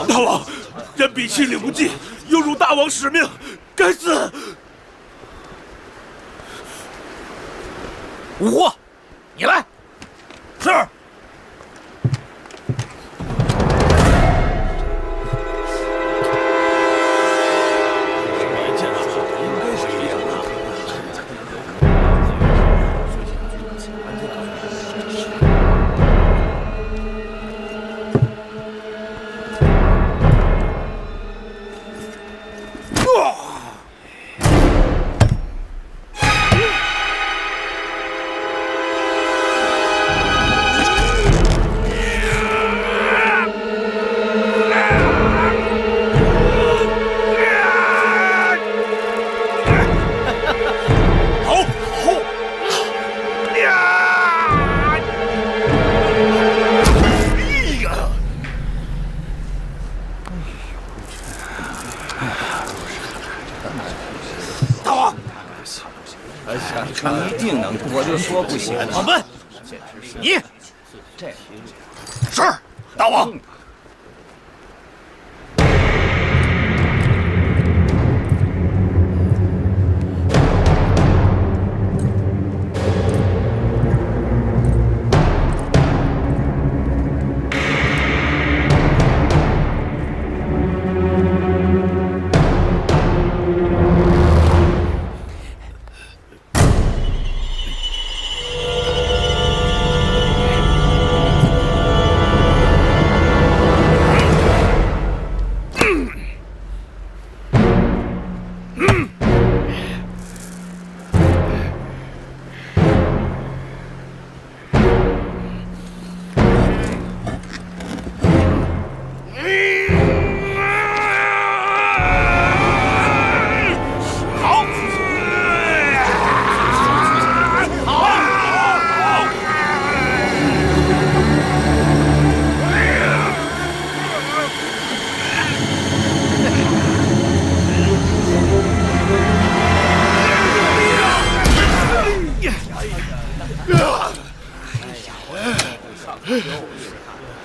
大王，人比亲领不济，有辱大王使命，该死！五货，你来。是。一定能，我就说不行。老门，你是大王。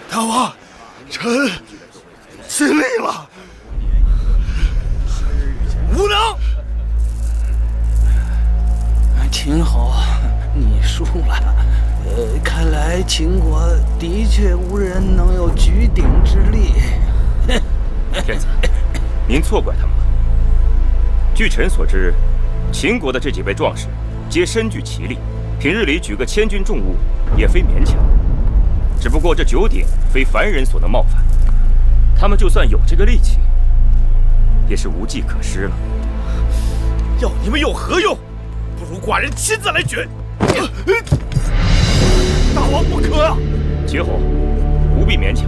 大王，臣尽力了，无能。秦侯，你输了。看来秦国的确无人能有举鼎之力。天子，您错怪他们了。据臣所知，秦国的这几位壮士皆身具奇力，平日里举个千钧重物也非勉强。只不过这九鼎非凡人所能冒犯，他们就算有这个力气，也是无计可施了。要你们有何用？不如寡人亲自来举。大王不可啊！秦侯，不必勉强。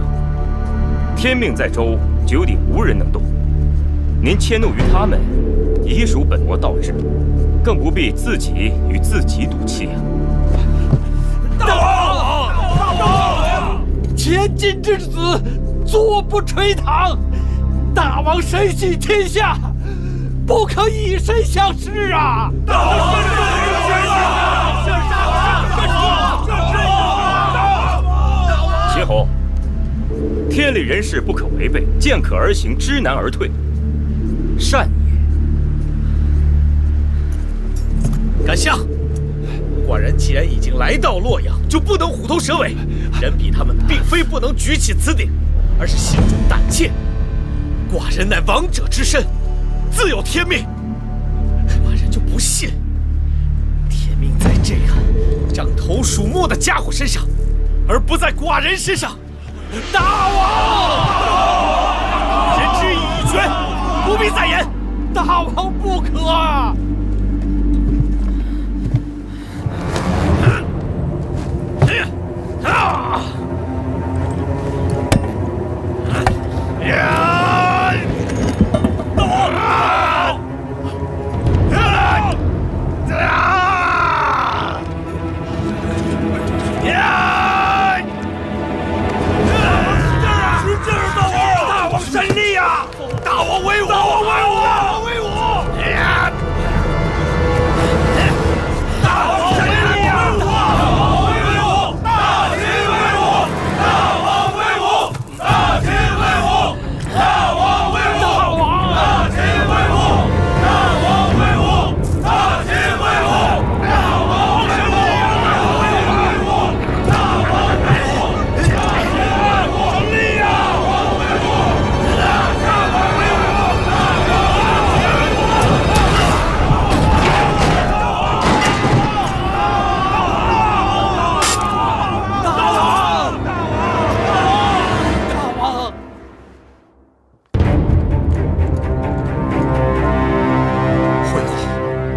天命在周，九鼎无人能动。您迁怒于他们，已属本末倒置，更不必自己与自己赌气啊！大王！大王！千金之子，坐不垂堂。大王身系天下，不可以身相视啊！大王身系天下！秦侯，天理人事不可违背，见可而行，知难而退，善也。敢下！寡人既然已经来到洛阳，就不能虎头蛇尾。人比他们并非不能举起此鼎，而是心中胆怯。寡人乃王者之身，自有天命。寡人就不信，天命在这个獐头鼠目的家伙身上，而不在寡人身上。大王，人之以权，不必再言。大王不可啊！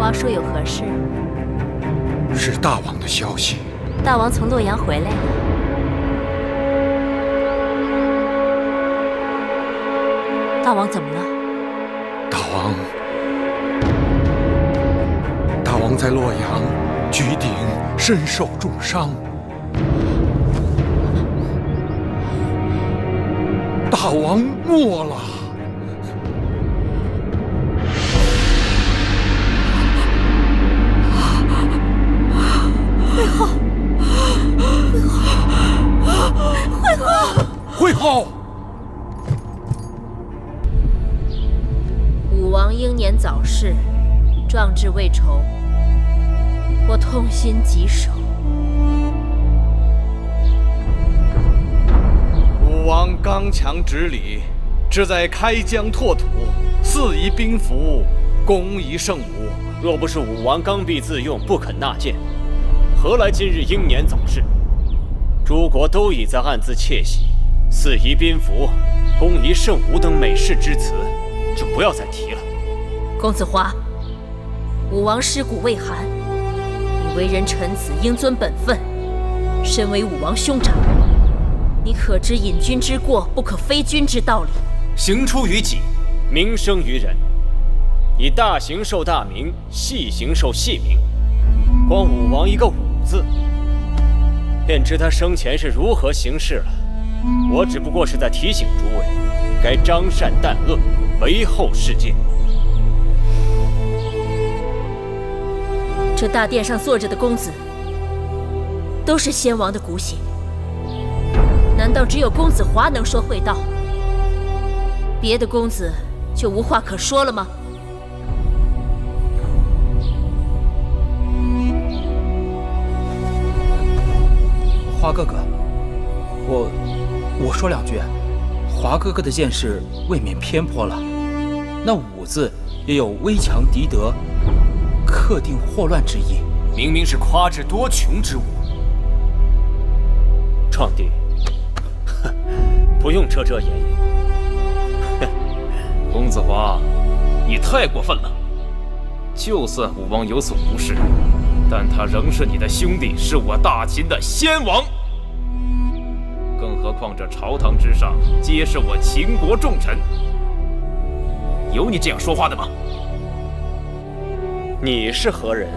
王叔有何事？是大王的消息。大王从洛阳回来了。大王怎么了？大王在洛阳举鼎，身受重伤。大王没了。会后，武王英年早逝，壮志未酬，我痛心疾首。武王刚强直理，志在开疆拓土，肆夷兵符，攻夷圣武。若不是武王刚愎自用，不肯纳谏，何来今日英年早逝？诸国都已在暗自窃喜，肆夷宾服、攻夷圣武等美事之词，就不要再提了。公子华，武王尸骨未寒，你为人臣子，应遵本分。身为武王兄长，你可知隐君之过，不可非君之道理。行出于己，名生于人。以大行受大名，细行受细名。光武王一个武字，便知他生前是如何行事了。我只不过是在提醒诸位，该彰善淡恶，为后世界。这大殿上坐着的公子，都是先王的骨血。难道只有公子华能说会道？别的公子就无话可说了吗？华哥哥，我说两句。华哥哥的见识未免偏颇了。那武字也有危强敌得、克定祸乱之意，明明是夸智多穷之物。创帝，不用遮遮掩掩。公子华，你太过分了。就算武王有所不是，但他仍是你的兄弟，是我大秦的先王。更何况这朝堂之上，皆是我秦国重臣。有你这样说话的吗？你是何人啊？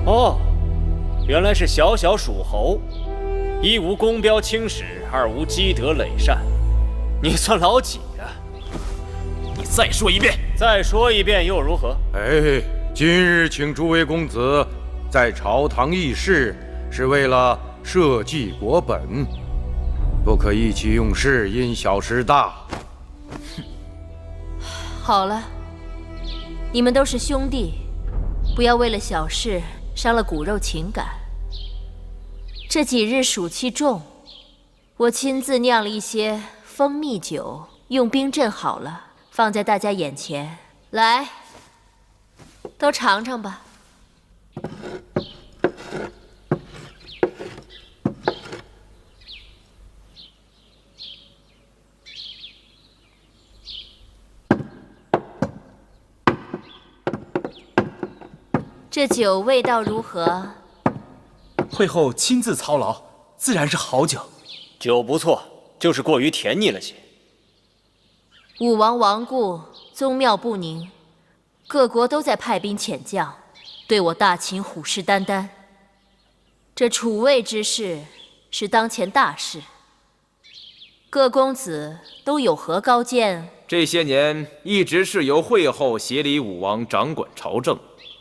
哦，原来是小小属侯，一无公标青史，二无积德累善，你算老几啊？你再说一遍！再说一遍又如何？哎，今日请诸位公子在朝堂议事，是为了社稷国本，不可意气用事，因小失大。好了，你们都是兄弟，不要为了小事伤了骨肉情感。这几日暑气重，我亲自酿了一些蜂蜜酒，用冰镇好了，放在大家眼前。来，都尝尝吧。这酒味道如何？会后亲自操劳，自然是好酒。酒不错，就是过于甜腻了些。武王亡故，宗庙不宁，各国都在派兵遣将，对我大秦虎视眈眈。这楚魏之事是当前大事，各公子都有何高见？这些年一直是由会后协理武王掌管朝政，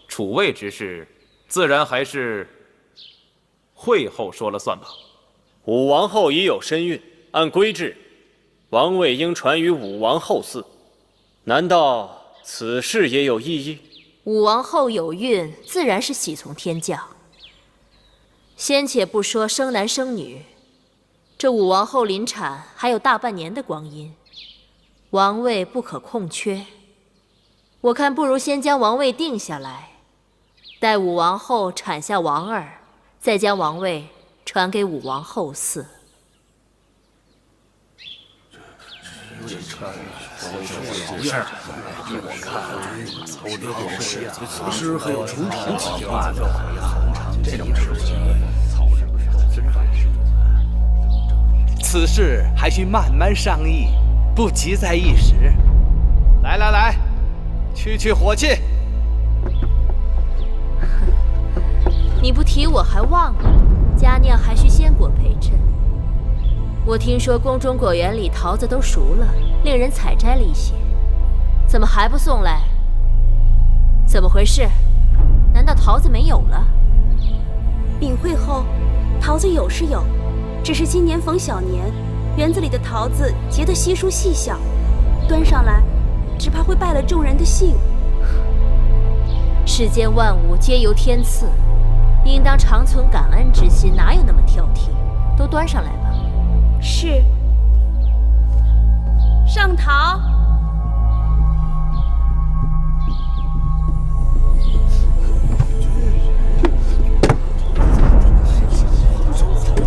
楚魏之事，自然还是会后说了算吧。武王后已有身孕，按规制，王位应传于武王后嗣。难道此事也有异议？武王后有孕，自然是喜从天降。先且不说生男生女，这武王后临产还有大半年的光阴，王位不可空缺。我看不如先将王位定下来，待武王后产下王儿，再将王位传给武王后嗣。是还有出场计划的，这种事情。此事还需慢慢商议，不急在一时。来，去火气。你不提我还忘了，佳酿还需鲜果陪衬。我听说宫中果园里桃子都熟了，令人采摘了一些，怎么还不送来？怎么回事？难道桃子没有了？禀会后，桃子有是有，只是今年逢小年，园子里的桃子结得稀疏细小，端上来，只怕会败了众人的兴。世间万物皆由天赐，应当常存感恩之心，哪有那么挑剔？都端上来吧。是。上桃。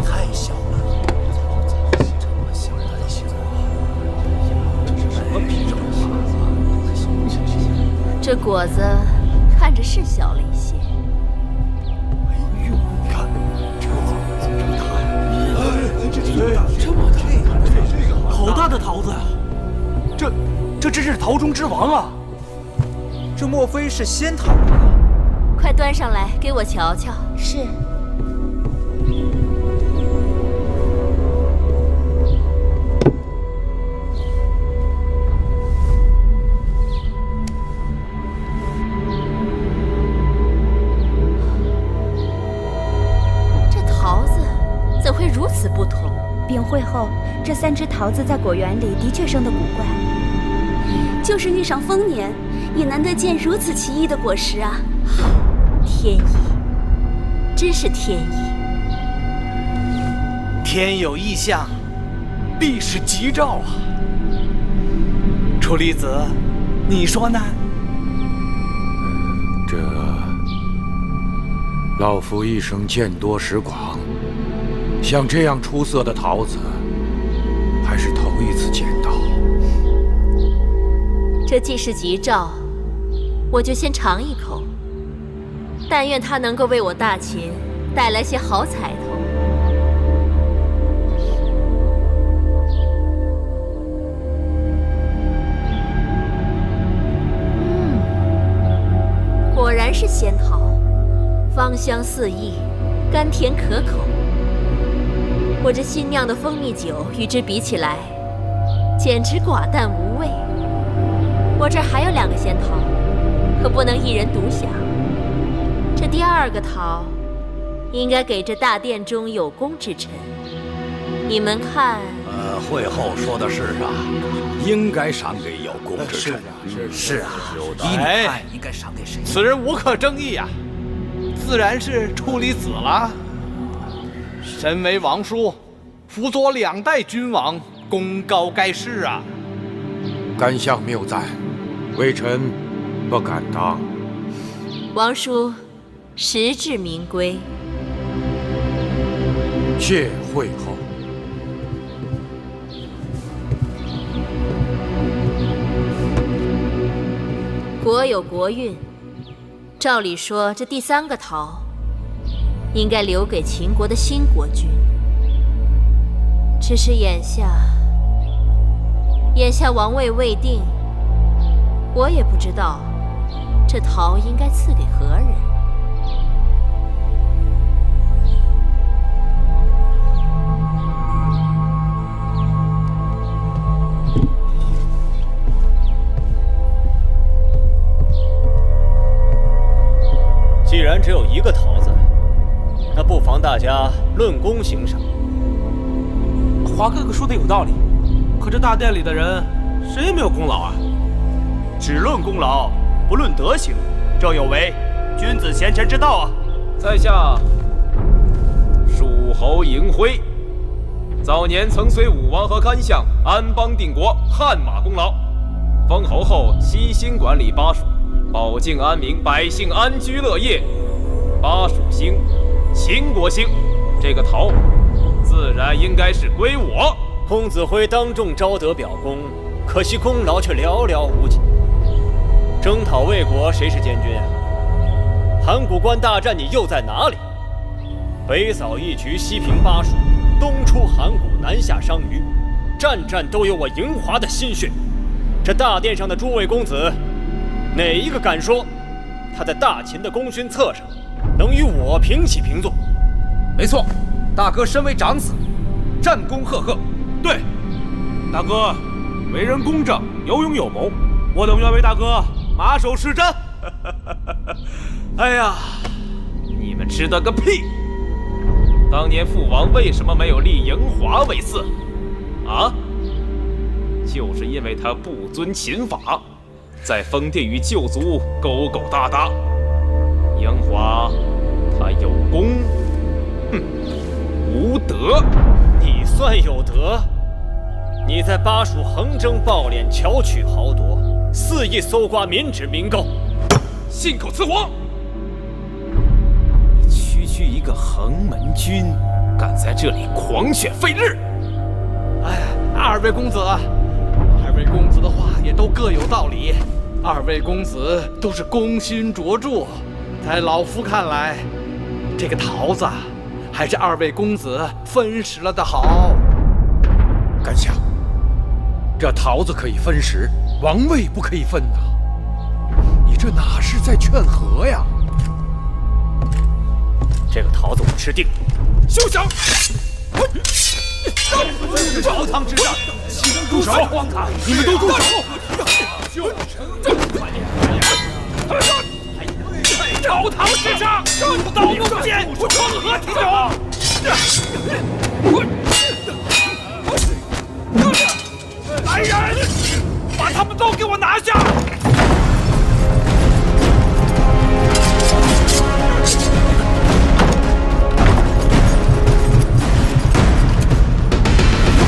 太小了，这么小的形状，这果子看着是小了一些。哎呦，你看这大，好大的桃子呀！这真是桃中之王啊！这莫非是仙桃不可？快端上来给我瞧瞧。是。怎会如此不同？禀会后，这3只桃子在果园里的确生得古怪，就是遇上丰年，也难得见如此奇异的果实啊！天意，真是天意。天有异象，必是吉兆啊！楚离子，你说呢？这老夫一生见多识广。像这样出色的桃子，还是头一次见到。这既是吉兆，我就先尝一口。但愿它能够为我大秦带来些好彩头。果然是仙桃，芳香四溢，甘甜可口。我这新酿的蜂蜜酒与之比起来，简直寡淡无味。我这儿还有2个仙桃，可不能一人独享。这第2个桃，应该给这大殿中有功之臣。你们看，会后说的是啊，应该赏给有功之臣。是啊，依你看，应该赏给谁？此人无可争议啊，自然是处离子了。身为王叔，辅佐2代君王，功高盖世啊！甘相谬赞，微臣不敢当。王叔，实至名归。谢会后。国有国运，照理说，这第3个桃应该留给秦国的新国君。只是眼下王位未定，我也不知道这桃应该赐给何人。既然只有1个桃子，那不妨大家论功行赏。华哥哥说的有道理，可这大殿里的人谁也没有功劳啊！只论功劳，不论德行，这有违君子贤臣之道啊！在下蜀侯嬴辉，早年曾随武王和干相安邦定国，汗马功劳。封侯后悉心管理巴蜀，保境安民，百姓安居乐业。巴蜀兴，秦国兴，这个桃自然应该是归我。公子辉当众招得表功，可惜功劳却寥寥无几。征讨魏国，谁是监军啊？函谷关大战，你又在哪里？北扫义渠，西平巴蜀，东出函谷，南下商於，战战都有我营华的心血。这大殿上的诸位公子，哪一个敢说他在大秦的功勋册上能与我平起平坐？没错，大哥身为长子，战功赫赫。对，大哥为人公正，有勇有谋，我等愿为大哥马首是瞻。哎呀，你们知道个屁！当年父王为什么没有立营华为嗣？啊？就是因为他不遵秦法，在封地与旧族勾勾搭搭。营华他有功，哼，无德。你算有德？你在巴蜀横征暴敛，巧取豪夺，肆意搜刮民脂民膏，信口雌黄！你区一个横门军，敢在这里狂犬吠日！哎，二位公子的话也都各有道理。二位公子都是功勋卓著，在老夫看来，这个桃子还是二位公子分食了的好。甘相，这桃子可以分食，王位不可以分呐！你这哪是在劝和呀？这个桃子我吃定了。休想！朝堂之上，岂能住手！荒唐！你们都住手！朝堂之上，刀怒剑，成何体统？来人，把他们都给我拿下！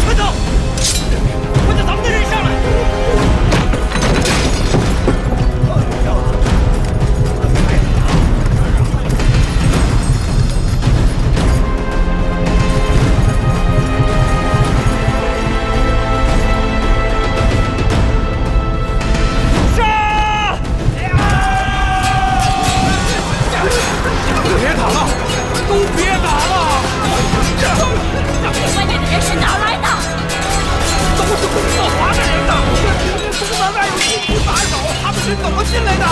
快走！快叫咱们的人上来！别打了，都别打了！外面的人是哪来的？都是公子华的人呐！这明明东门外有禁区把守，他们是怎么进来的？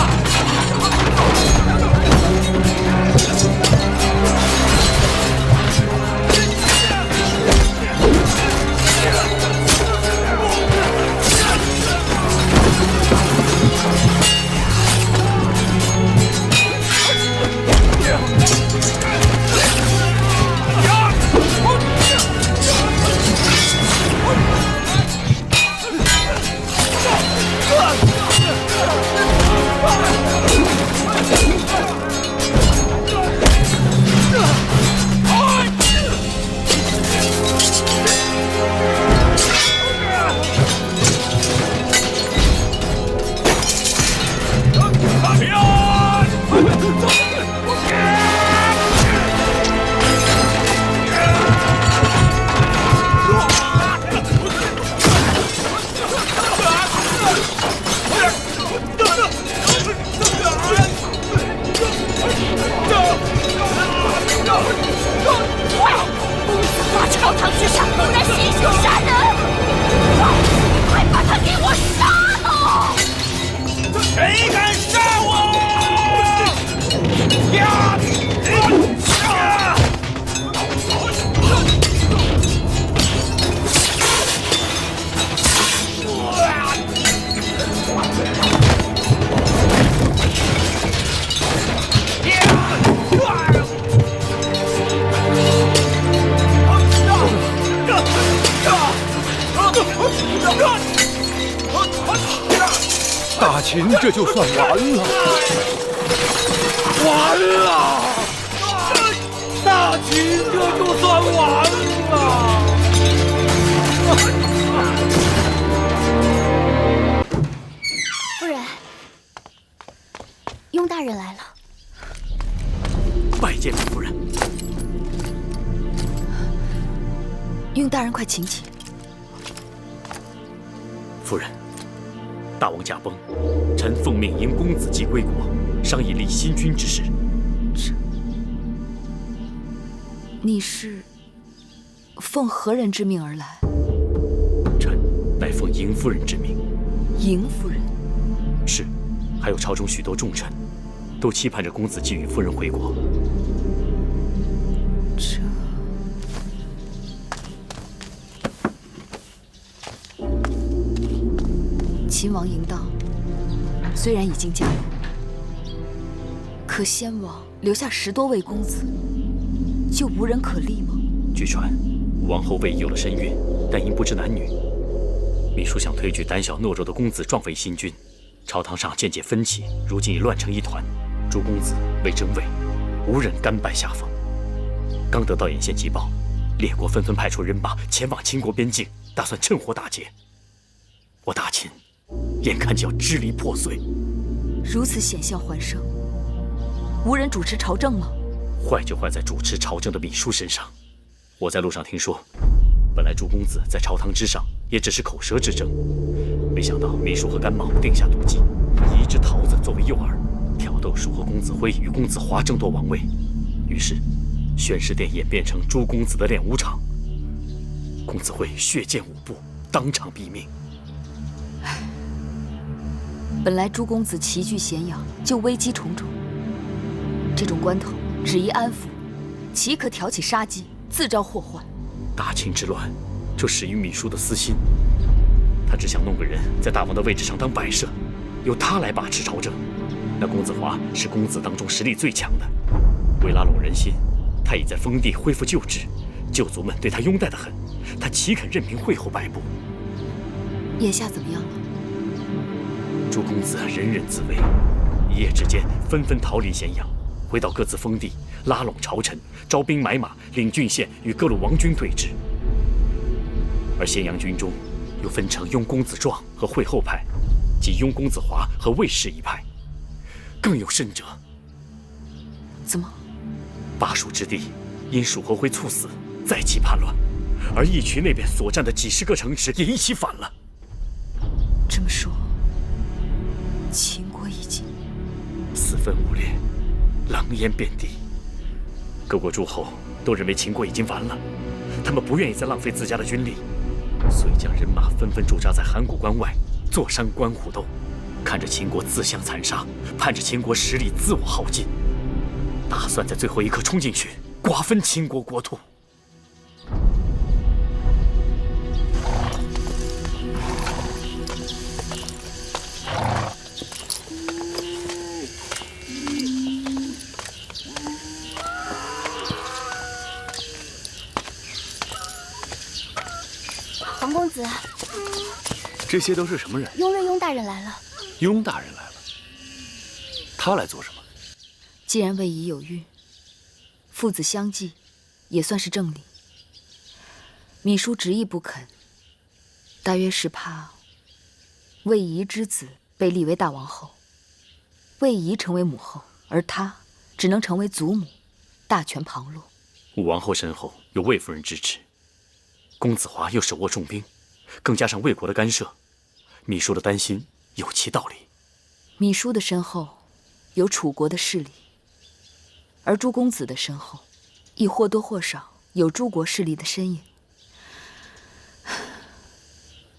朝堂之上，竟然行凶杀人！快把他给我杀了！谁敢杀我？呀！大秦这就算完了，完了！大秦这就算完了！夫人，雍大人来了。拜见夫人。雍大人，快请起。夫人。大王驾崩，臣奉命迎公子继归国，商议立新君之事。你是奉何人之命而来？臣乃奉嬴夫人之命。嬴夫人？是，还有朝中许多重臣，都期盼着公子继与夫人回国。秦王嬴荡虽然已经嫁入，可先王留下10多位公子，就无人可立吗？据传，武王后位有了身孕，但因不知男女，秘书想推举胆小懦弱的公子壮为新君。朝堂上渐渐分歧，如今已乱成一团。诸公子为争位，无人甘拜下风。刚得到眼线急报，列国纷纷派出人马前往秦国边境，打算趁火打劫。我大秦眼看就要支离破碎。如此险象环生，无人主持朝政吗？坏就坏在主持朝政的秘书身上。我在路上听说，本来诸公子在朝堂之上也只是口舌之争，没想到秘书和甘茂定下毒计，以一只桃子作为诱饵，挑逗叔和公子辉与公子华争夺王位。于是，宣誓殿演变成诸公子的练武场。公子辉血溅五步，当场毙命。本来诸公子齐聚咸阳，就危机重重。这种关头，只宜安抚，岂可挑起杀机，自招祸患？大秦之乱，就始于秘书的私心。他只想弄个人在大王的位置上当摆设，由他来把持朝政。那公子华是公子当中实力最强的，为拉拢人心，他已在封地恢复旧制，旧族们对他拥戴得很，他岂肯任凭惠后摆布？眼下怎么样了？诸公子人人自危，一夜之间纷纷逃离咸阳，回到各自封地，拉拢朝臣，招兵买马，领郡县与各路王军对峙。而咸阳军中又分成拥公子壮和惠后派，及拥公子华和卫氏一派。更有甚者，怎么？巴蜀之地因蜀侯辉猝死，再起叛乱，而义渠那边所占的几10个城池也一起反了。这么说，秦国已经四分五裂，狼烟遍地。各国诸侯都认为秦国已经完了，他们不愿意再浪费自家的军力，所以将人马纷纷驻扎在函谷关外，坐山观虎斗，看着秦国自相残杀，盼着秦国实力自我耗尽，打算在最后一刻冲进去，瓜分秦国国土。黄公子，这些都是什么人？雍瑞雍大人来了。雍大人来了，他来做什么？既然魏仪有孕，父子相继，也算是正理。芈姝执意不肯，大约是怕魏仪之子被立为大王后，魏仪成为母后，而他只能成为祖母，大权旁落。武王后身后有魏夫人支持，公子华又手握重兵，更加上魏国的干涉，芈姝的担心有其道理。芈姝的身后有楚国的势力，而诸公子的身后亦或多或少有诸国势力的身影。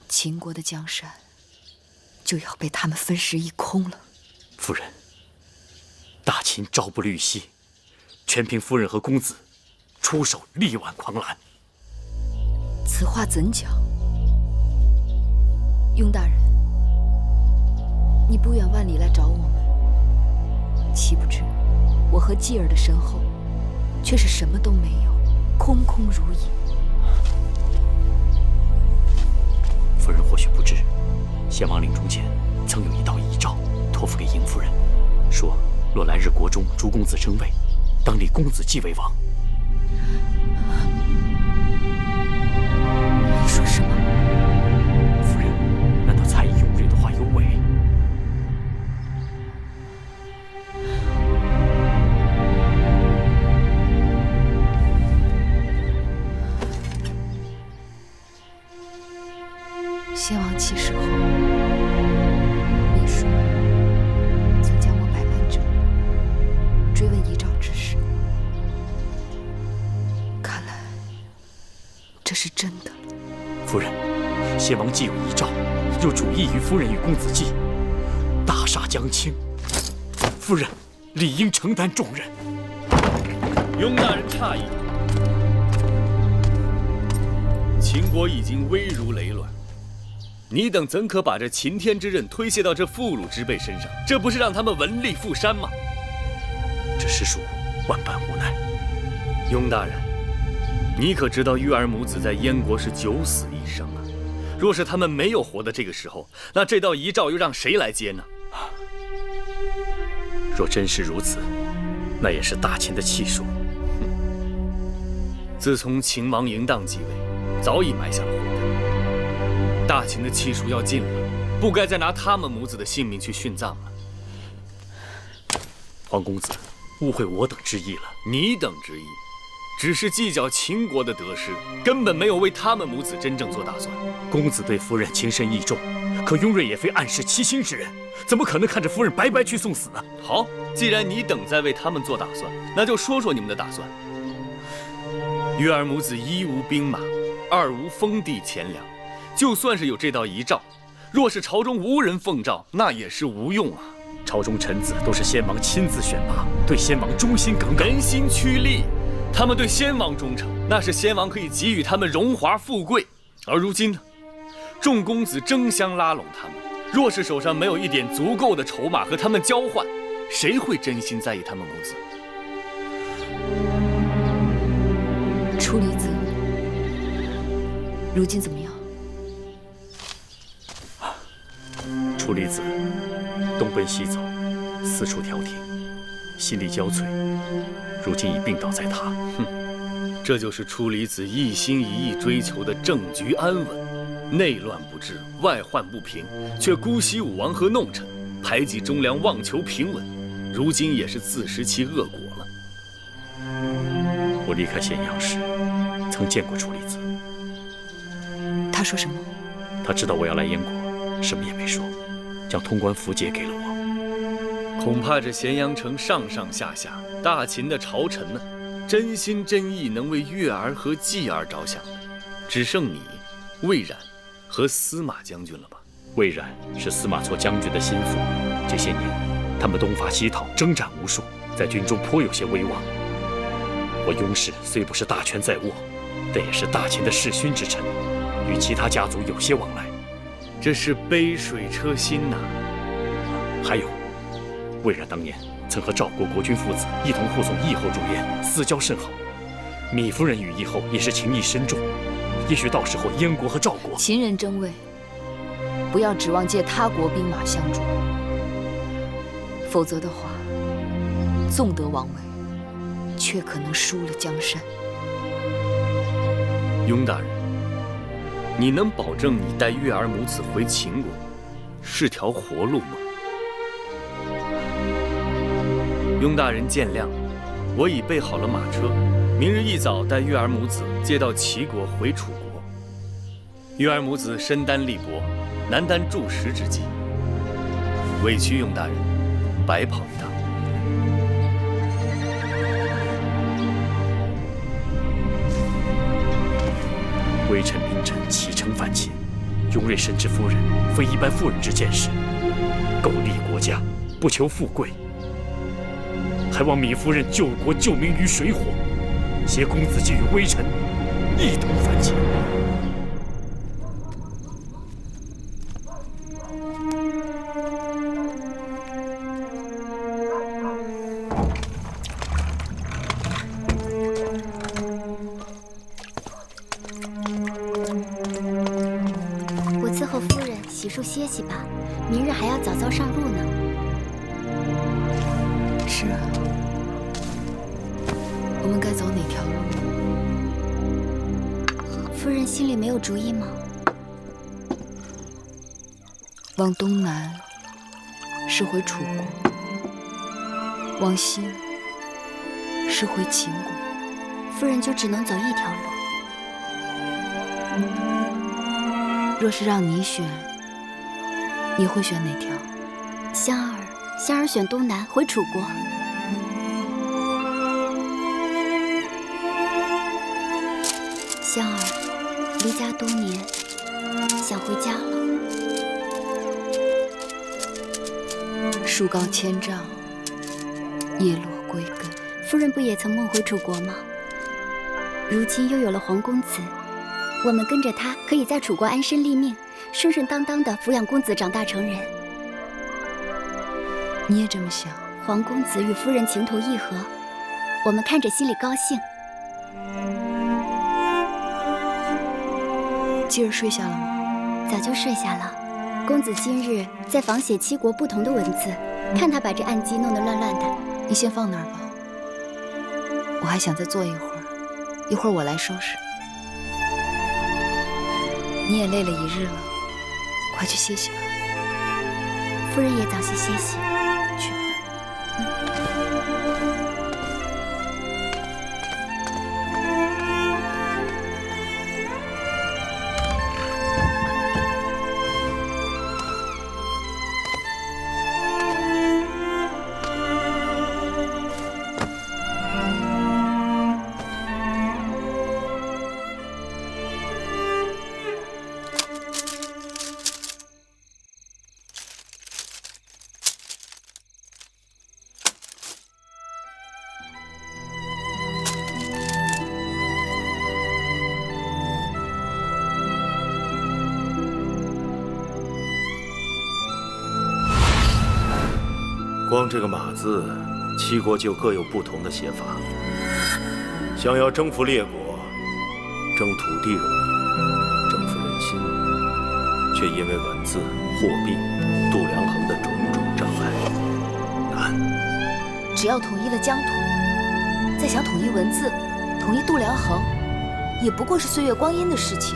秦国的江山就要被他们分食一空了。夫人，大秦朝不虑夕，全凭夫人和公子出手力挽狂澜。此话怎讲？雍大人，你不远万里来找我们，岂不知我和继儿的身后却是什么都没有，空空如也。夫人或许不知，先王临终前曾有一道遗诏托付给嬴夫人，说若来日国中诸公子争位，当立公子继为王。你说什么？夫人，难道猜疑雍瑞的话有伪？先王去世后，是真的了。夫人，先王既有遗诏，又主意于夫人与公子季，大厦将倾，夫人理应承担重任。雍大人诧异，秦国已经危如累卵，你等怎可把这擎天之任推卸到这妇孺之辈身上？这不是让他们文力负山吗？这实属万般无奈。雍大人，你可知道玉儿母子在燕国是九死一生啊？若是他们没有活到这个时候，那这道遗诏又让谁来接呢？若真是如此，那也是大秦的气数。自从秦王嬴荡继位，早已埋下了祸根。大秦的气数要尽了，不该再拿他们母子的性命去殉葬了。皇公子误会我等之意了。你等之意，只是计较秦国的得失，根本没有为他们母子真正做打算。公子对夫人情深意重，可雍瑞也非暗室七星之人，怎么可能看着夫人白白去送死呢？好，既然你等在为他们做打算，那就说说你们的打算。玉儿母子一无兵马，二无封地钱粮，就算是有这道遗诏，若是朝中无人奉诏，那也是无用啊。朝中臣子都是先王亲自选拔，对先王忠心耿耿，人心趋利。他们对先王忠诚，那是先王可以给予他们荣华富贵。而如今呢，众公子争相拉拢他们，若是手上没有一点足够的筹码和他们交换，谁会真心在意他们母子？楚离子，如今怎么样？楚离子东奔西走，四处调停，心力交瘁，如今已病倒在榻。这就是楚离子一心一意追求的政局安稳，内乱不治，外患不平，却姑息武王和弄臣，排挤忠良，妄求平稳，如今也是自食其恶果了。我离开咸阳时，曾见过楚离子。他说什么？他知道我要来燕国，什么也没说，将通关符节给了我。恐怕这咸阳城上上下下，大秦的朝臣呢，真心真意能为月儿和继儿着想的，只剩你、魏冉和司马将军了吧？魏冉是司马错将军的心腹，这些年他们东伐西讨，征战无数，在军中颇有些威望。我雍氏虽不是大权在握，但也是大秦的世勋之臣，与其他家族有些往来。这是杯水车薪呐。还有，魏冉当年曾和赵国国君父子一同护送义后入燕，私交甚好。芈夫人与义后也是情谊深重，也许到时候燕国和赵国，秦人争位，不要指望借他国兵马相助，否则的话，纵得王位，却可能输了江山。雍大人，你能保证你带月儿母子回秦国是条活路吗？雍大人见谅，我已备好了马车，明日一早带月儿母子接到齐国回楚国。月儿母子身单力薄，难担柱石之计，委屈雍大人白跑一趟。微臣明臣启程反秦，雍瑞深知夫人非一般妇人之见识，苟利国家，不求富贵，还望芈夫人救国救民于水火，携公子季与微臣一同反秦。我伺候夫人洗漱歇息吧，明日还要早早上路呢。是啊，我们该走哪条路？夫人心里没有主意吗？往东南是回楚国，往西是回秦国。夫人就只能走一条路。若是让你选，你会选哪条？香儿选东南回楚国。香儿，离家多年，想回家了。树高千丈，叶落归根。夫人不也曾梦回楚国吗？如今又有了黄公子，我们跟着他，可以在楚国安身立命，顺顺当当的抚养公子长大成人。你也这么想？黄公子与夫人情投意合，我们看着心里高兴。继儿睡下了吗？早就睡下了。公子今日在仿写7国不同的文字，看他把这案几弄得乱乱的。你先放那儿吧，我还想再坐一会儿，一会儿我来收拾。你也累了一日了，快去歇息吧。夫人也早些歇息。去。光这个马字，7国就各有不同的写法。想要征服列国，征土地容易，征服人心，却因为文字、货币、度量衡的种种障碍难。只要统一了疆土，再想统一文字、统一度量衡，也不过是岁月光阴的事情。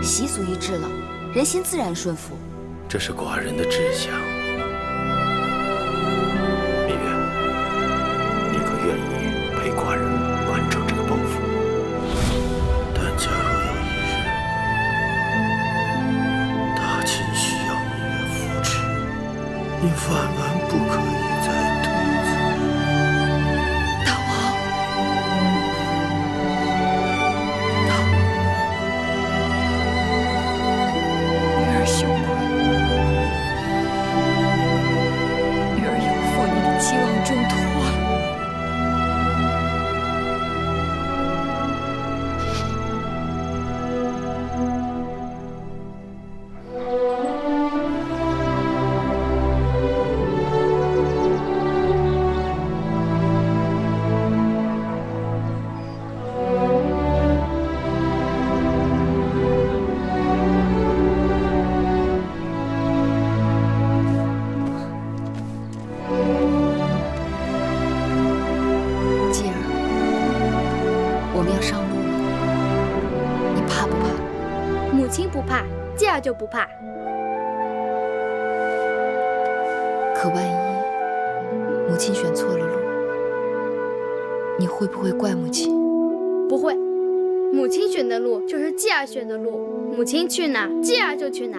习俗一致了，人心自然顺服。这是寡人的志向。芈月，你可愿意陪寡人完成这个抱负？但假若有一日，大秦需要芈月扶持，你万万不可以再独自。大王，女儿羞愧，女儿有负你的期望重托了。继儿，我们要上路了，你怕不怕？母亲不怕，继儿就不怕。可万一母亲选错了路，你会不会怪母亲？不会，母亲选的路就是继儿选的路，母亲去哪，继儿就去哪。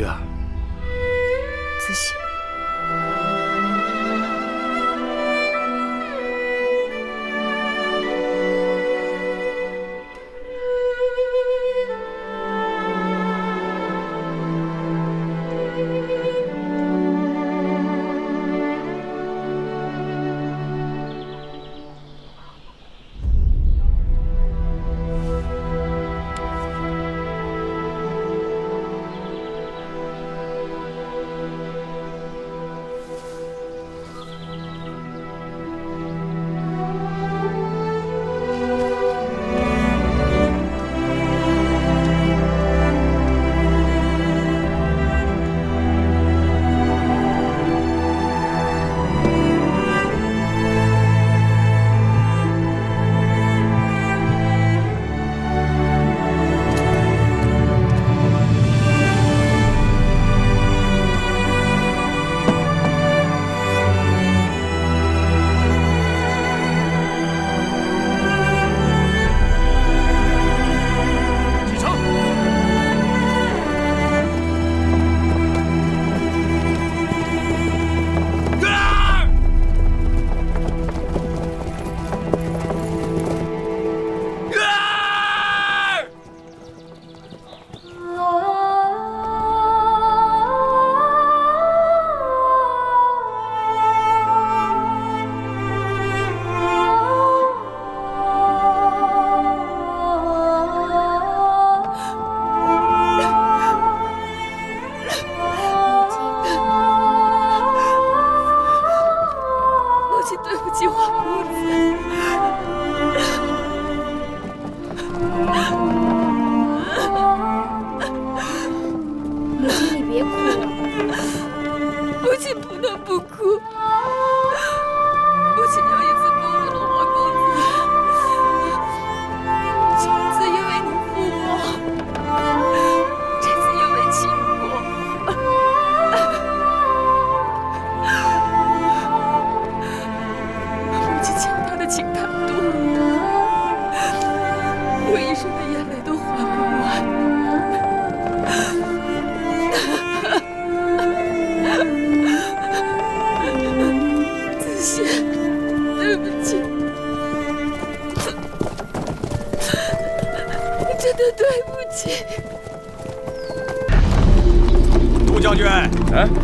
月儿，子喜。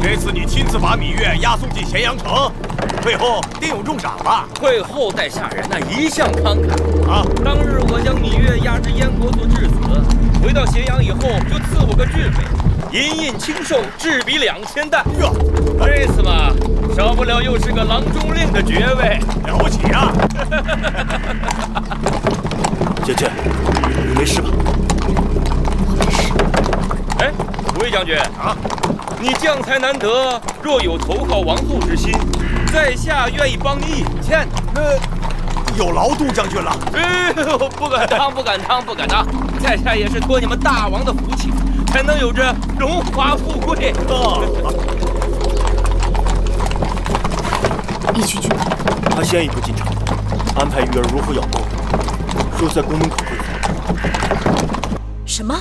这次你亲自把芈月押送进咸阳城，会后定有重赏吧？会后待下人一向慷慨啊！当日我将芈月押至燕国做质子，回到咸阳以后就赐我个郡位，银印清寿，制比2000担。哟，这次嘛，少不了又是个郎中令的爵位，了不起啊！姐姐，你没事吧？我没事。哎，魏将军啊！你将才难得，若有投靠王后之心，在下愿意帮你引荐。有劳杜将军了。不敢当，不敢当，不敢当。在下也是托你们大王的福气，才能有着荣华富贵。义渠君，他先一步进城，安排玉儿如何咬钩，说在宫门口会合。什么？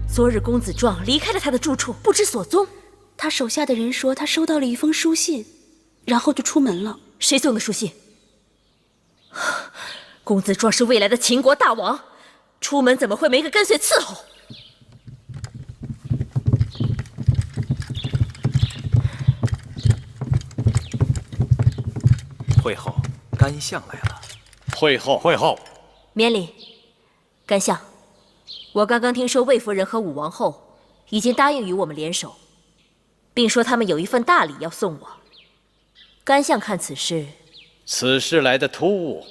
昨日公子壮离开了他的住处，不知所踪。他手下的人说，他收到了一封书信，然后就出门了。谁送的书信？公子壮是未来的秦国大王，出门怎么会没个跟随伺候？会后，甘相来了。会后，免礼。甘相，我刚刚听说魏夫人和武王后已经答应与我们联手，并说他们有一份大礼要送我。甘相看此事，此事来得突兀。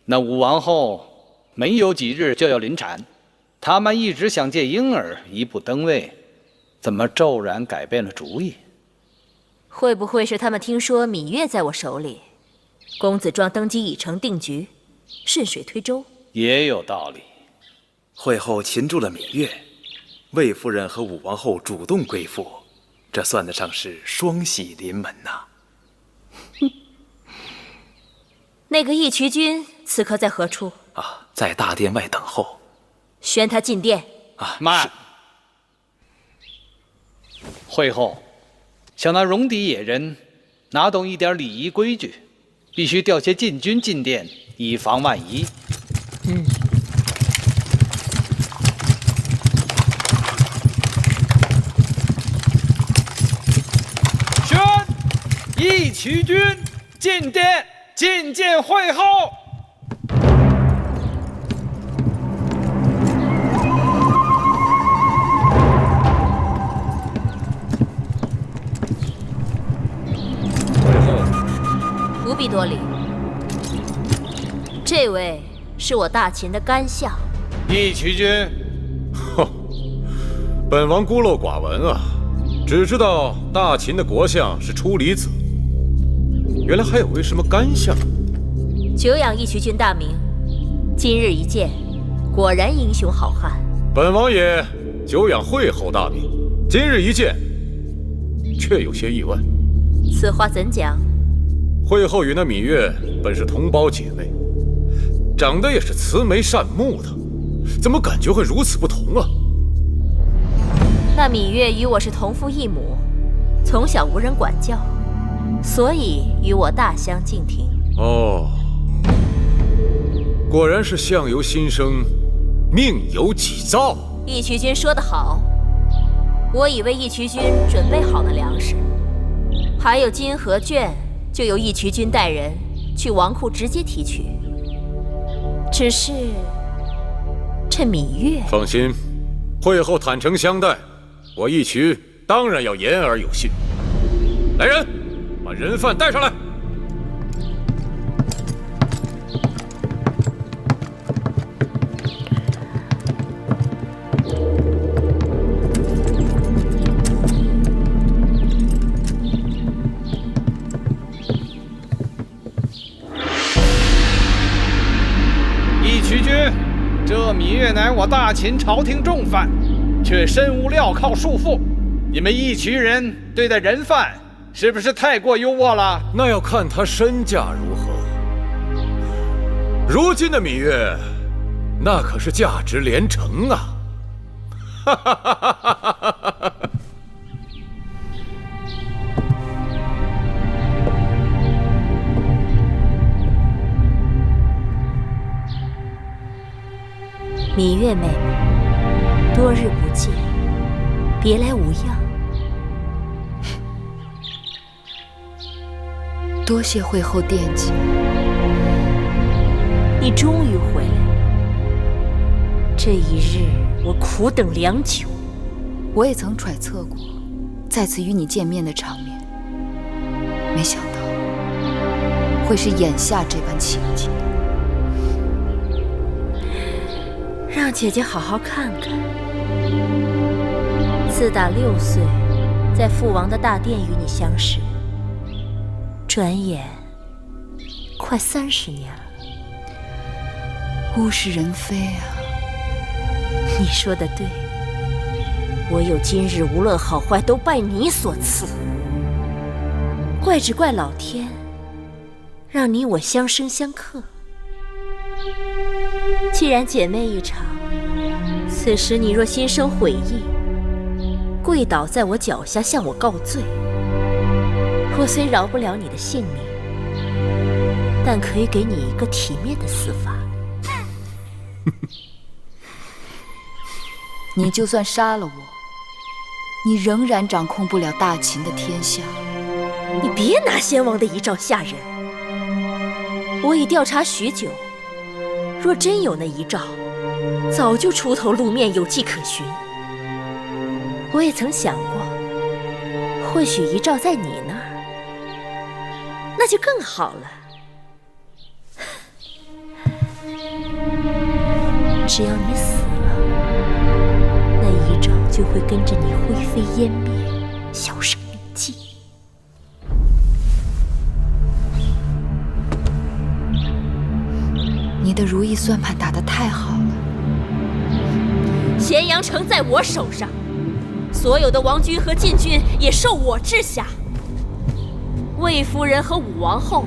那武王后没有几日就要临产，他们一直想借婴儿一步登位，怎么骤然改变了主意？会不会是他们听说芈月在我手里，公子壮登基已成定局，顺水推舟？也有道理。会后擒住了芈月，魏夫人和武王后主动归附，这算得上是双喜临门呐。那个义渠君此刻在何处？啊，在大殿外等候。宣他进殿。慢！会后，想那戎狄野人哪懂一点礼仪规矩，必须调些禁军进殿，以防万一。宣义渠军进殿觐见会后。不必多礼。这位是我大秦的干相。义渠君，本王孤陋寡闻啊，只知道大秦的国相是出离子，原来还有位什么干相。久仰义渠君大名，今日一见，果然英雄好汉。本王也久仰会后大名，今日一见，却有些意外。此话怎讲？会后与那芈月本是同胞姐妹，长得也是慈眉善目的，怎么感觉会如此不同啊？那芈月与我是同父异母，从小无人管教，所以与我大相径庭。哦，果然是相由心生，命由己造。义渠君说得好，我已为义渠君准备好了粮食，还有金和绢，就由义渠君带人去王库直接提取。只是这芈月，放心，会后坦诚相待，我义渠当然要言而有信。来人，把人犯带上来。义渠君，这芈月乃我大秦朝廷重犯，却身无镣铐束缚。你们义渠人对待人犯，是不是太过优渥了？那要看他身价如何。如今的芈月，那可是价值连城啊！哈哈哈哈哈哈！芈月妹妹，多日不见，别来无恙。多谢会后惦记。你终于回来了，这一日我苦等良久。我也曾揣测过再次与你见面的场面，没想到会是眼下这般情景。让姐姐好好看看。自打6岁，在父王的大殿与你相识，转眼快30年了。物是人非啊！你说的对，我有今日，无论好坏，都拜你所赐。怪只怪老天，让你我相生相克。既然姐妹一场，此时你若心生悔意，跪倒在我脚下向我告罪，我虽饶不了你的性命，但可以给你一个体面的死法。你就算杀了我，你仍然掌控不了大秦的天下。你别拿先王的遗诏吓人。我已调查许久，若真有那遗诏，早就出头露面，有迹可循。我也曾想过，或许遗诏在你那儿，那就更好了。只要你死了，那遗诏就会跟着你灰飞烟灭，销声匿迹。你的如意算盘打得太好了。咸阳城在我手上，所有的王军和禁军也受我治下。魏夫人和武王后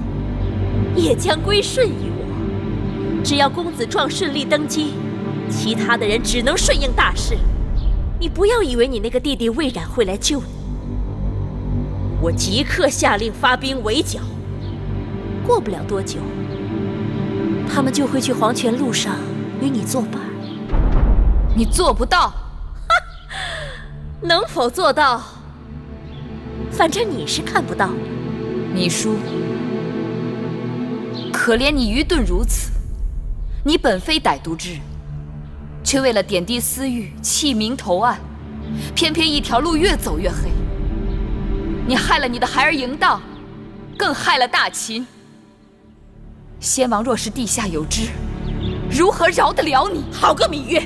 也将归顺于我。只要公子壮顺利登基，其他的人只能顺应大势。你不要以为你那个弟弟魏冉会来救你。我即刻下令发兵围剿，过不了多久，他们就会去黄泉路上与你作伴。你做不到。能否做到？反正你是看不到的。芈姝，可怜你愚钝如此，你本非歹毒之人，却为了点滴私欲弃明投暗，偏偏一条路越走越黑。你害了你的孩儿嬴荡，更害了大秦。先王若是地下有知，如何饶得了你？好个芈月，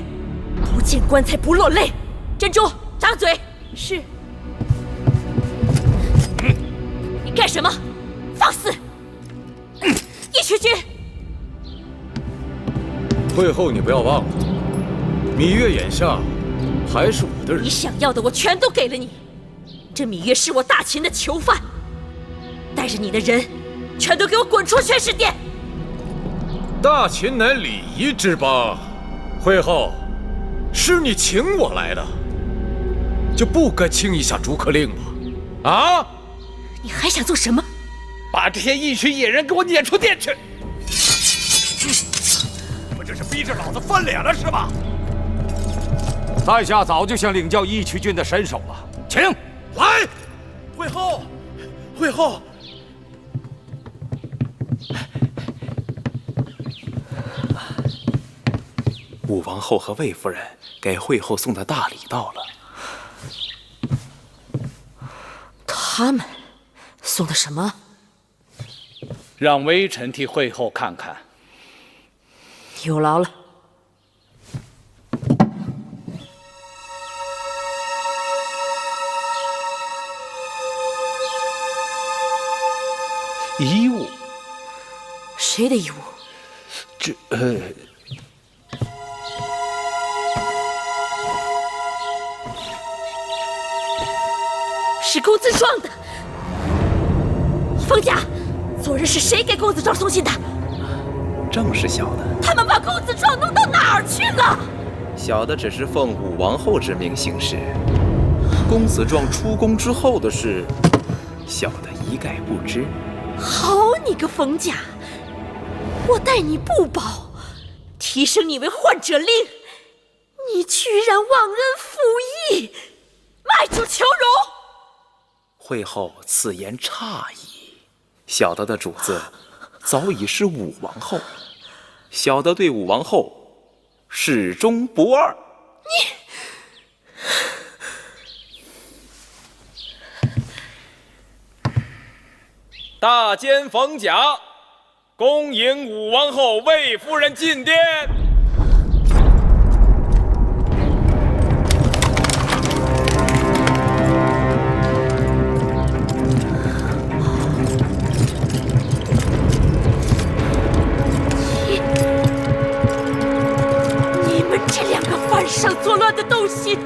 不见棺材不落泪。珍珠，张嘴。是。你干什么？放肆！义渠君，会后你不要忘了，芈月眼下还是我的人。你想要的我全都给了你。这芈月是我大秦的囚犯，带着你的人，全都给我滚出宣誓殿！大秦乃礼仪之邦，会后是你请我来的，就不该轻易下逐客令吗？啊！你还想做什么？把这些义渠野人给我撵出殿去！不这是逼着老子翻脸了是吧？在下早就想领教义渠君的身手了，请来。会后，会后。武王后和魏夫人给会后送的大礼到了。他们送的什么？让微臣替会后看看。有劳了。衣物？谁的衣物？这是公子壮的。冯家，昨日是谁给公子壮送信的？正是小的。他们把公子壮弄到哪儿去了？小的只是奉武王后之命行事，公子壮出宫之后的事，小的一概不知。好你个冯家，我待你不薄，提升你为患者令，你居然忘恩负义，卖主求荣。会后此言差矣，小的的主子早已是武王后，小的对武王后始终不二。大监冯甲，恭迎武王后魏夫人进殿。你们这两个犯上作乱的东西，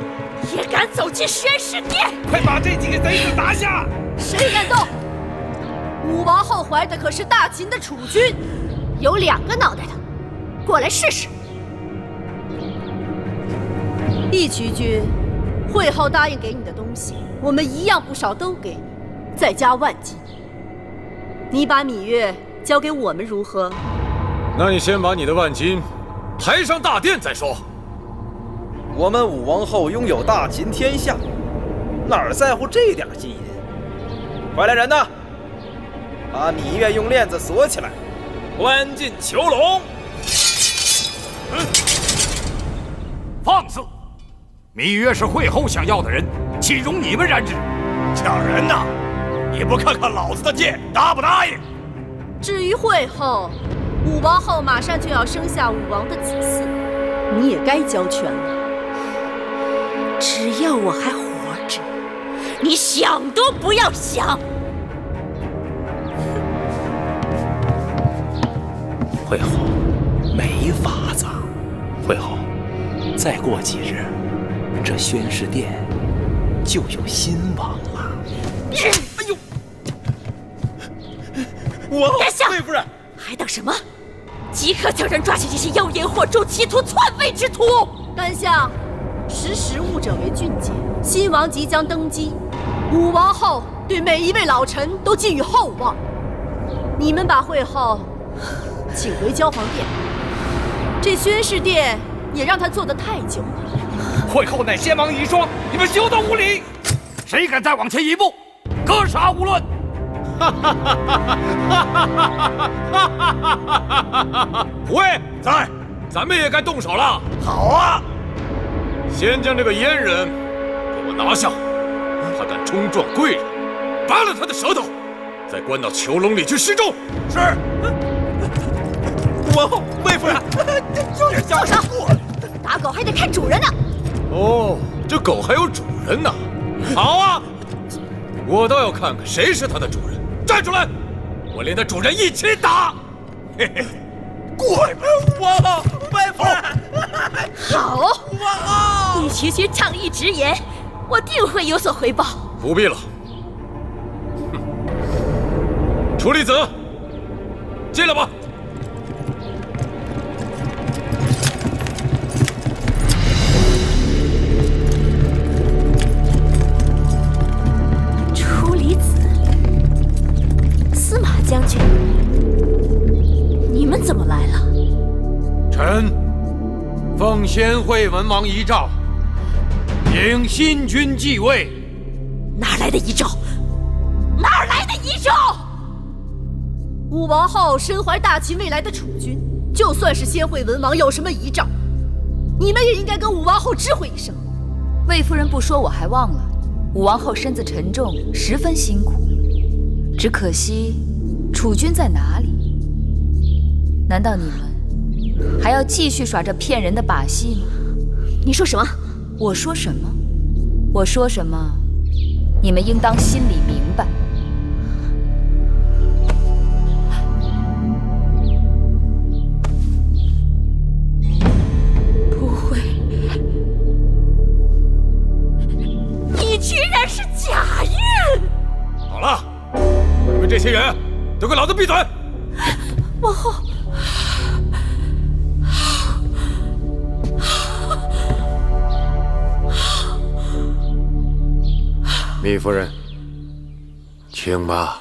也敢走进宣誓殿？快把这几个贼子拿下！谁敢动？武王后怀的可是大秦的储君，有2个脑袋的，过来试试。义渠君，会后答应给你的东西，我们一样不少都给你，再加万金。你把芈月交给我们如何？那你先把你的万金抬上大殿再说。我们武王后拥有大秦天下，哪儿在乎这点金银？快来人呐！把芈月用链子锁起来，关进囚笼。放肆！芈月是会后想要的人，岂容你们染指？抢人呐！你不看看老子的剑，答不答应？至于会后，武王后马上就要生下武王的子嗣，你也该交权了。只要我还活着，你想都不要想。会后没法子，会后再过几日，这宣誓殿就有新王了。哎呦！我殿下，魏夫人，还等什么？即刻叫人抓起这些妖言惑众、企图篡位之徒！丹下，识时务者为俊杰。新王即将登基，武王后对每一位老臣都寄予厚望。你们把会后请回交皇殿，这宣誓殿也让他坐得太久了。会后乃先王遗孀，你们休得无礼！谁敢再往前一步，格杀勿论！虎卫在，咱们也该动手了。好啊！先将这个阉人给我拿下，他敢冲撞贵人，拔了他的舌头，再关到囚笼里去示众。是。王后、魏夫人，住手！打狗还得看主人呢。哦，这狗还有主人呢。好啊，我倒要看看谁是它的主人。站出来，我连它主人一起打。嘿嘿，滚！王后、魏夫人。好，王后，你区区仗义直言，我定会有所回报。不必了。楚离子，进来吧。楚离子，司马将军，你们怎么来了？臣奉先惠文王遗诏，迎新君继位。哪来的遗诏？哪来的遗诏？武王后身怀大秦未来的储君，就算是先惠文王有什么遗诏，你们也应该跟武王后知会一声。魏夫人不说我还忘了，武王后身子沉重，十分辛苦。只可惜，储君在哪里？难道你们还要继续耍这骗人的把戏吗？你说什么？我说什么？我说什么？你们应当心里明白。不会，你居然是假孕！好了，你们这些人都给老子闭嘴！王后。糜夫人，请吧。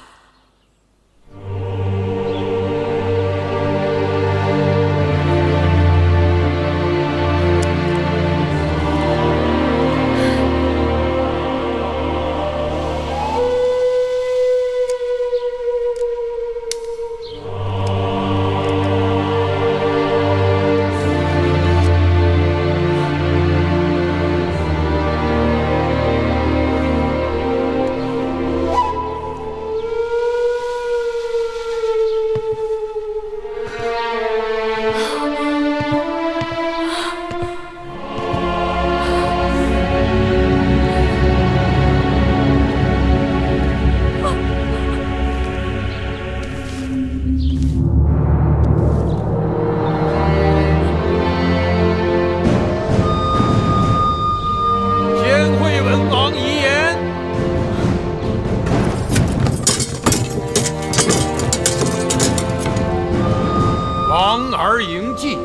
王而迎继，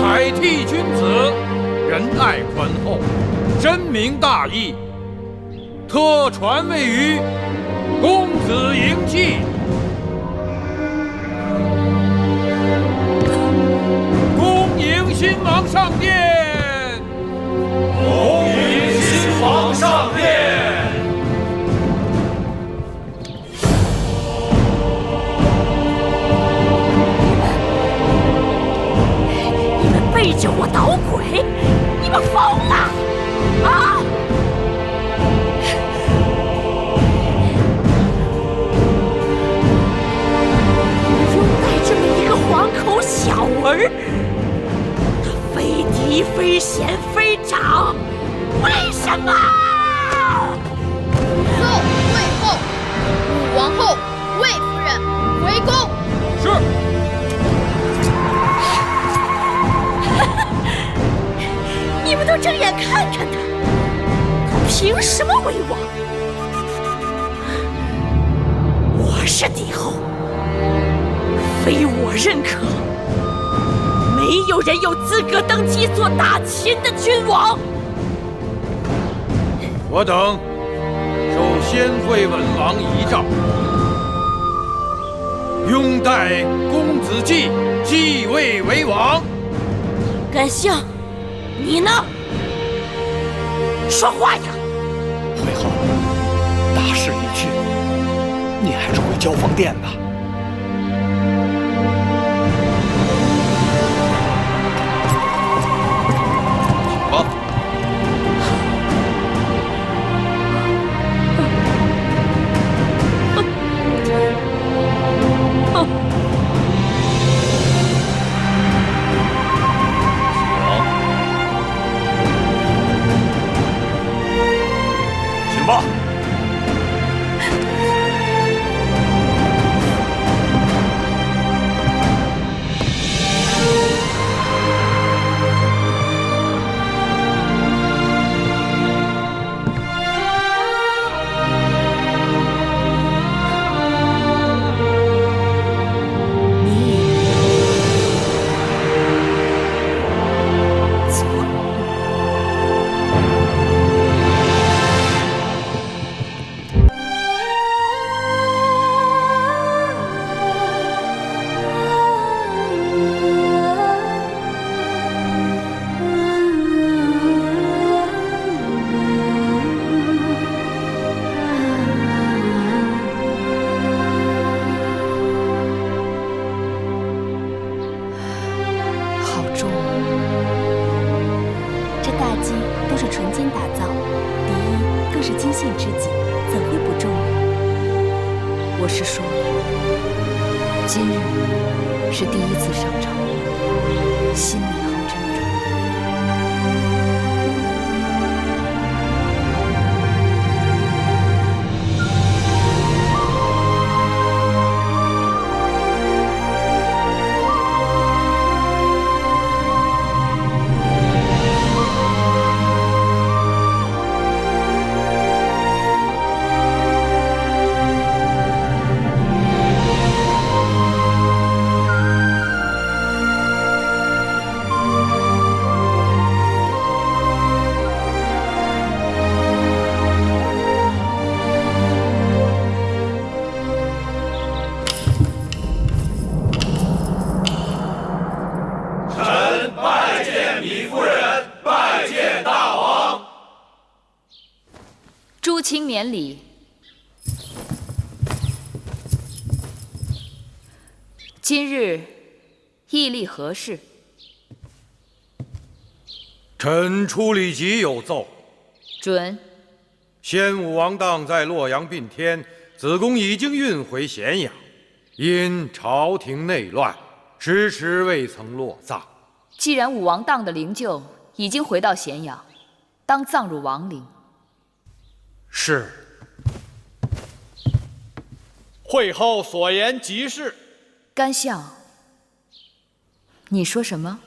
凯替君子，仁爱宽厚，深明大义，特传位于公子迎继。恭迎新王上殿！恭迎新王上殿！背着我捣鬼！你们疯了啊！拥戴这么一个黄口小儿，他非嫡非贤非长，为什么？奏魏后，武王后、魏夫人回宫。是。你们都睁眼看看他，他凭什么为王？我是帝后，非我认可，没有人有资格登基做大秦的君王。我等受先惠文王遗诏，拥戴公子季继位为王。甘相，你呢？说话呀！会后，大势已去，你还是回交房殿吧。我是说，今日是第一次上朝，心里好沉重。诸卿免礼。今日议立何事？臣处理集有奏。准。先武王当在洛阳宾天，子贡已经运回咸阳，因朝廷内乱，迟迟未曾落葬。既然武王当的灵柩已经回到咸阳，当葬入王陵。是。会后所言极是。甘相，你说什么？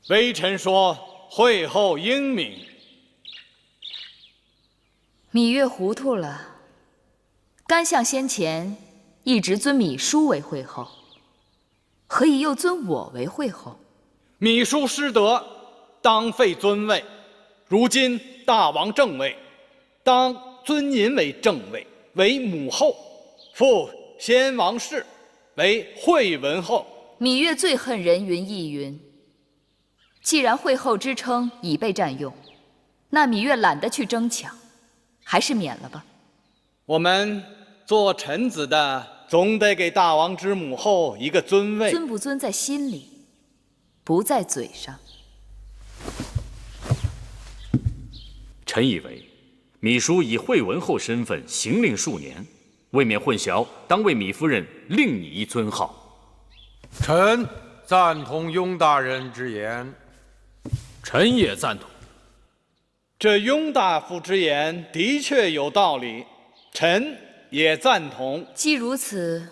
微臣说会后英明。芈月糊涂了。甘相先前一直尊芈姝为惠后，何以又尊我为惠后？芈姝失德，当废尊位。如今大王正位，当尊您为正位，为母后，复先王氏为惠文后。芈月最恨人云亦云。既然惠后之称已被占用，那芈月懒得去争抢，还是免了吧。我们做臣子的，总得给大王之母后一个尊位。尊不尊在心里，不在嘴上。臣以为，芈姝以惠文后身份行令数年，未免混淆，当为芈夫人另拟一尊号。臣赞同雍大人之言。臣也赞同。这雍大夫之言的确有道理，臣也赞同。既如此，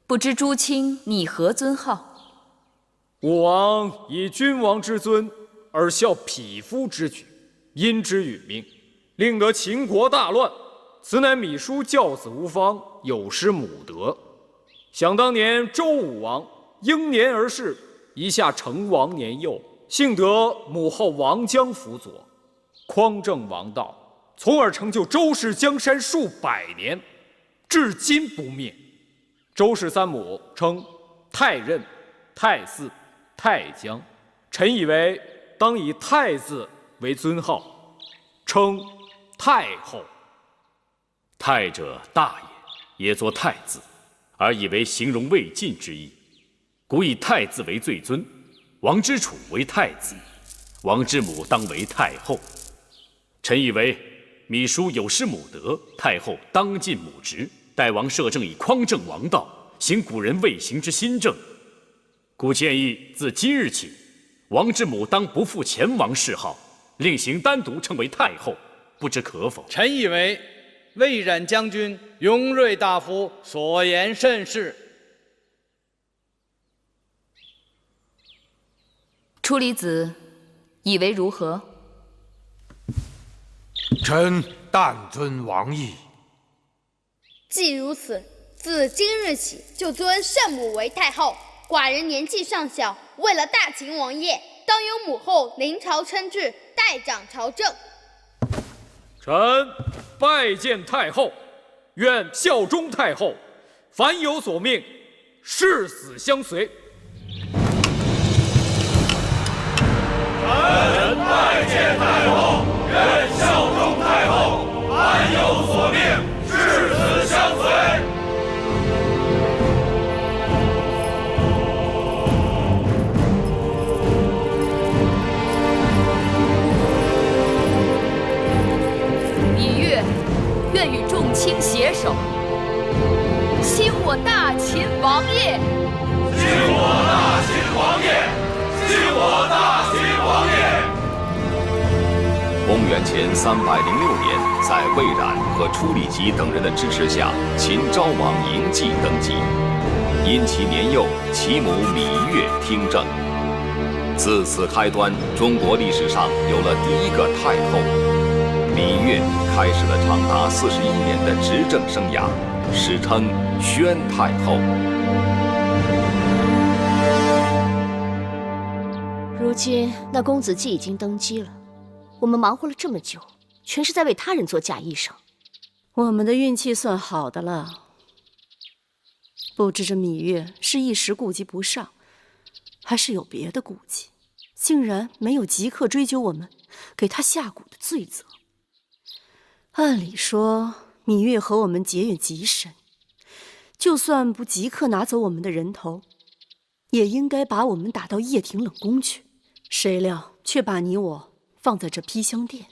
不知诸卿拟何尊号？武王以君王之尊而效匹夫之举，因之殒命，令得秦国大乱。此乃芈姝教子无方，有失母德。想当年周武王英年而逝，一下成王年幼，幸得母后王姜辅佐，匡正王道，从而成就周氏江山数百年，至今不灭。周氏三母称太任、太嗣、太姜，臣以为当以太字为尊号，称太后。太者大也，也作太字，而以为形容未尽之意。故以太字为最尊，王之楚为太子，王之母当为太后。臣以为芈姝有失母德，太后当尽母职，代王摄政以匡正王道，行古人未行之新政。故建议自今日起，王之母当不负前王谥号，另行单独称为太后，不知可否？臣以为魏冉将军、雍瑞大夫所言甚是。初离子以为如何？臣但遵王意。既如此，自今日起就尊圣母为太后。寡人年纪尚小，为了大秦王业，当由母后临朝称制，代掌朝政。臣拜见太后，愿效忠太后，凡有所命，誓死相随。臣拜见太后，愿效忠太后，凡有所命，誓死相随。芈月愿与众卿携手，兴我大秦王业。兴我大秦王业，兴我大秦王业。公元前306年，在魏冉和初里吉等人的支持下，秦昭王嬴稷登基。因其年幼，其母芈月听政。自此开端，中国历史上有了第一个太后。芈月开始了长达41年的执政生涯，史称宣太后。如今那公子既已经登基了，我们忙活了这么久，全是在为他人做嫁衣裳。我们的运气算好的了，不知这芈月是一时顾及不上，还是有别的顾忌，竟然没有即刻追究我们给他下蛊的罪责。按理说，芈月和我们结怨极深，就算不即刻拿走我们的人头，也应该把我们打到掖庭冷宫去。谁料却把你我放在这披香殿，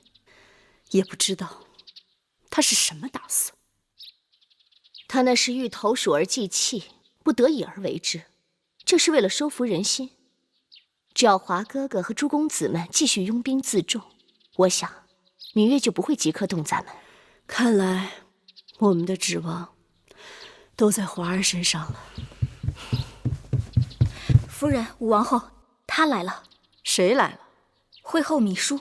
也不知道他是什么打算。他那是欲投鼠而忌器，不得已而为之，这是为了收服人心。只要华哥哥和诸公子们继续拥兵自重，我想芈月就不会即刻动咱们。看来我们的指望都在华儿身上了。夫人，武王后，她来了。谁来了？惠后芈姝。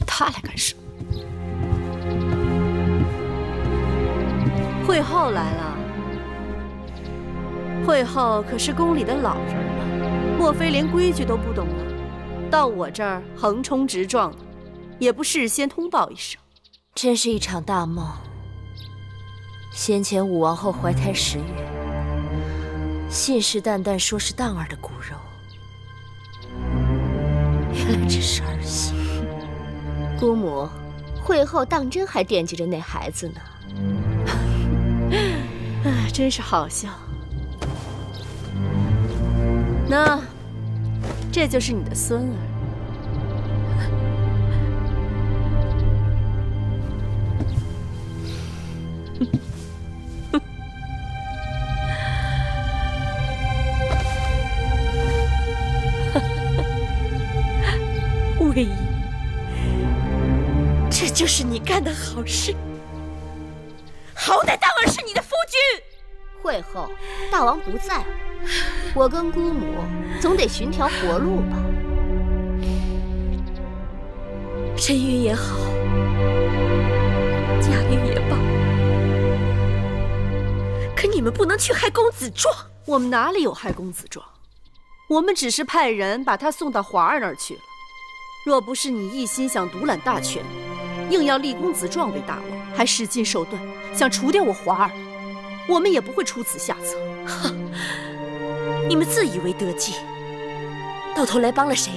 她来干什么？惠后来了。惠后可是宫里的老人了，莫非连规矩都不懂了？到我这儿横冲直撞的，也不事先通报一声。真是一场大梦。先前武王后怀胎10月，信誓旦旦说是荡儿的骨肉，原来只是儿戏。姑母，惠后当真还惦记着那孩子呢。真是好笑。那这就是你的孙儿。魏婴，这就是你干的好事。好歹当儿是你的夫君。惠后，大王不在了，我跟姑母总得寻条活路吧。身孕也好，假孕也罢，可你们不能去害公子壮。我们哪里有害公子壮？我们只是派人把他送到华儿那儿去了。若不是你一心想独揽大权，硬要立公子壮为大王，还使尽手段想除掉我华儿，我们也不会出此下策。哼，你们自以为得计，到头来帮了谁？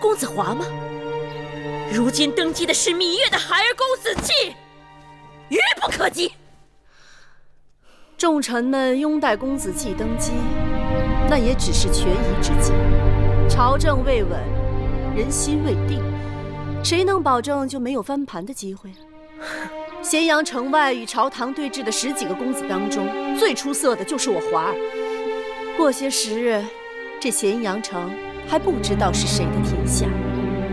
公子华吗？如今登基的是芈月的孩儿公子季，愚不可及。众臣们拥戴公子季登基，那也只是权宜之计。朝政未稳，人心未定，谁能保证就没有翻盘的机会？咸阳城外与朝堂对峙的10几个公子当中，最出色的就是我华儿。过些时日，这咸阳城还不知道是谁的天下。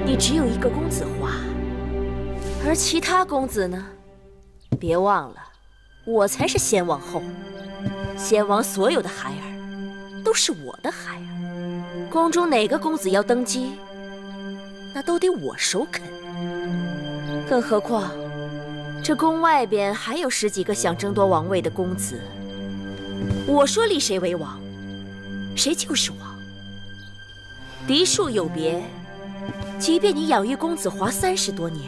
你只有一个公子华，而其他公子呢？别忘了，我才是先王后。先王所有的孩儿都是我的孩儿，宫中哪个公子要登基，那都得我首肯。更何况，这宫外边还有10几个想争夺王位的公子，我说立谁为王，谁就是王。嫡庶有别，即便你养育公子华30多年，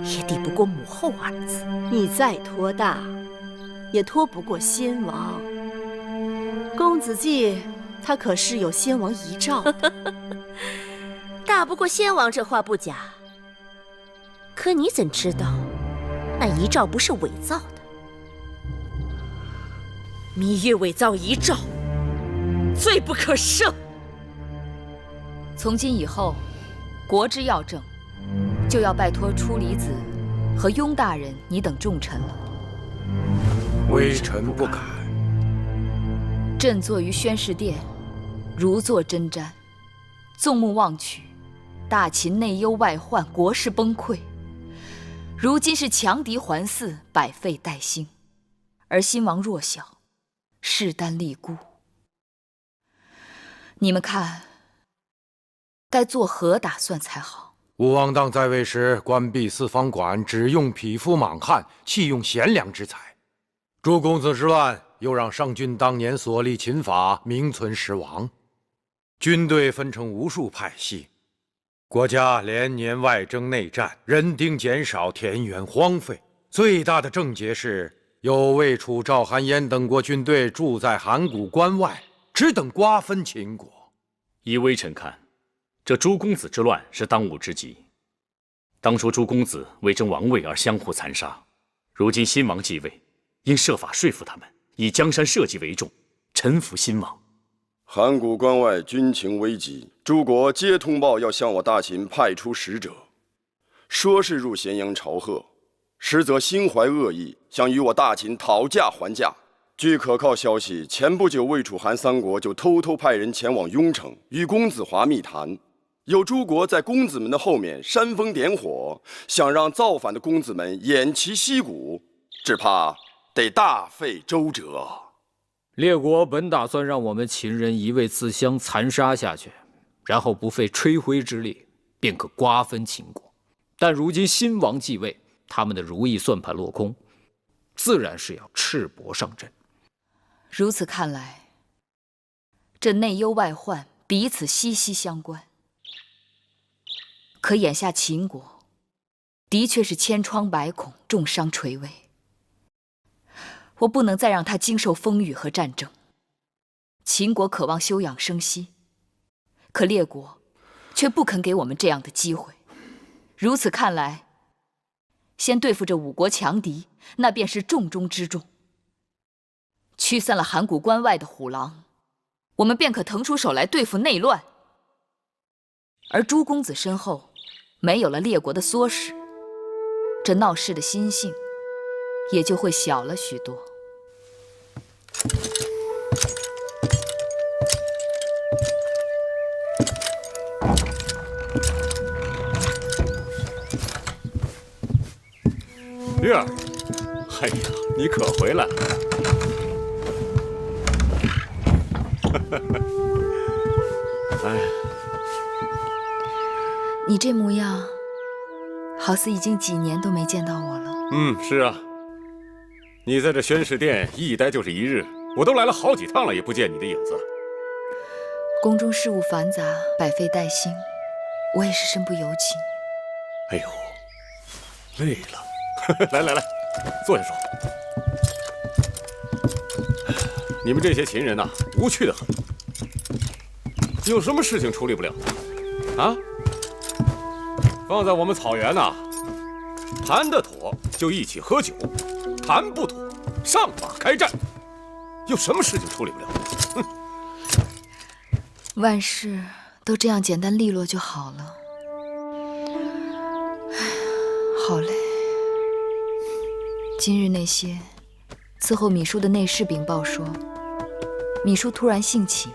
也抵不过母后2字。你再托大，也托不过先王。公子季，他可是有先王遗诏的。大不过先王这话不假，可你怎知道那遗诏不是伪造的？芈月伪造遗诏，罪不可赦。从今以后，国之要政，就要拜托初离子和雍大人你等重臣了。微臣不敢。朕坐于宣室殿，如坐针毡，纵目望去，大秦内忧外患，国势崩溃。如今是强敌环伺，百废待兴，而新王弱小，势单力孤。你们看，该做何打算才好？武王当在位时，关闭四方馆，只用匹夫莽汉，弃用贤良之才。诸公子之乱，又让上君当年所立秦法名存实亡。军队分成无数派系，国家连年外征内战，人丁减少，田园荒废。最大的症结是，有魏、楚、赵、韩、燕等国军队驻在函谷关外，只等瓜分秦国。依微臣看，这诸公子之乱是当务之急。当初诸公子为争王位而相互残杀，如今新王继位，应设法说服他们，以江山社稷为重，臣服新王。函谷关外军情危急，诸国皆通报要向我大秦派出使者，说是入咸阳朝贺，实则心怀恶意，想与我大秦讨价还价。据可靠消息，前不久魏、楚、韩3国就偷偷派人前往雍城，与公子华密谈。有诸国在公子们的后面煽风点火，想让造反的公子们偃旗息鼓，只怕得大费周折。列国本打算让我们秦人一味自相残杀下去，然后不费吹灰之力便可瓜分秦国。但如今新王继位，他们的如意算盘落空，自然是要赤膊上阵。如此看来，这内忧外患彼此息息相关。可眼下秦国的确是千疮百孔，重伤垂危。我不能再让他经受风雨和战争。秦国渴望休养生息，可列国却不肯给我们这样的机会。如此看来，先对付这5国强敌，那便是重中之重。驱散了函谷关外的虎狼，我们便可腾出手来对付内乱。而诸公子身后没有了列国的唆使，这闹事的心性也就会小了许多。月儿，哎呀，你可回来了！哎，你这模样，好似已经几年都没见到我了。是啊，你在这宣室殿一待就是1日，我都来了好几趟了，也不见你的影子。宫中事务繁杂，百废待兴，我也是身不由己。哎呦，累了，来来来，坐下说。你们这些秦人呐，无趣的很，有什么事情处理不了啊？放在我们草原呐，谈得妥就一起喝酒，谈不妥上马开战，有什么事情处理不了？哼！万事都这样简单利落就好了。好累。今日那些伺候米叔的内侍禀报说，米叔突然兴起，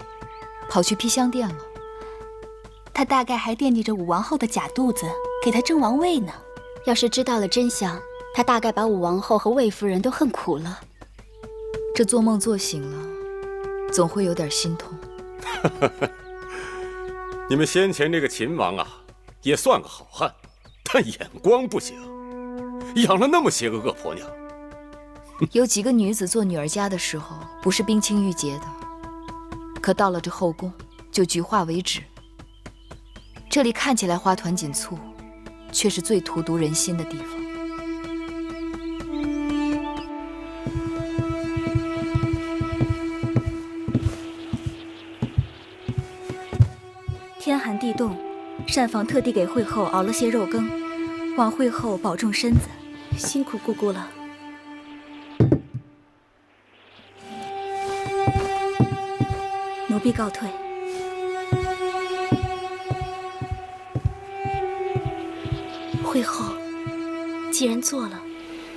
跑去披香殿了。他大概还惦记着武王后的假肚子，给他争王位呢。要是知道了真相，他大概把武王后和魏夫人都恨苦了。这做梦做醒了，总会有点心痛。你们先前这个秦王啊，也算个好汉，但眼光不行，养了那么些个恶婆娘。有几个女子做女儿家的时候，不是冰清玉洁的，可到了这后宫，就菊化为止。这里看起来花团锦簇，却是最荼毒人心的地方。天寒地冻，膳房特地给惠后熬了些肉羹，望惠后保重身子，辛苦姑姑了。奴婢告退。惠后，既然做了，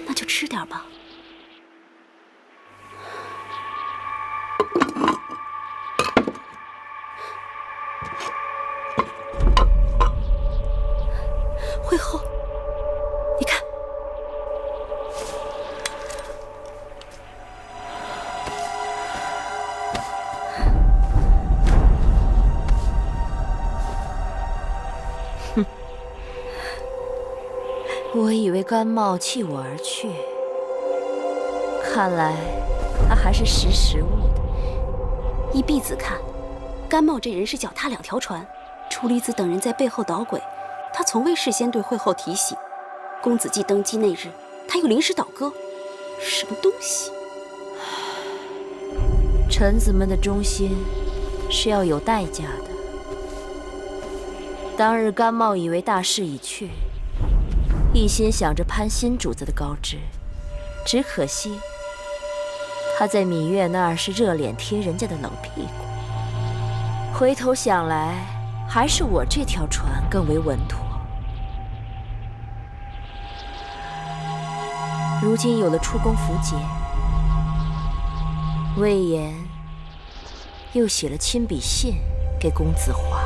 那就吃点吧。惠后，你看，哼，我以为甘茂弃我而去，看来他还是识时务的。依婢子看，甘茂这人是脚踏两条船，楚离子等人在背后捣鬼。他从未事先对惠后提醒，公子季登基那日，他又临时倒戈，什么东西？臣子们的忠心是要有代价的。当日甘茂以为大势已去，一心想着攀新主子的高枝，只可惜他在芈月那儿是热脸贴人家的冷屁股。回头想来，还是我这条船更为稳妥。如今有了出宫符节，魏延又写了亲笔信给公子华，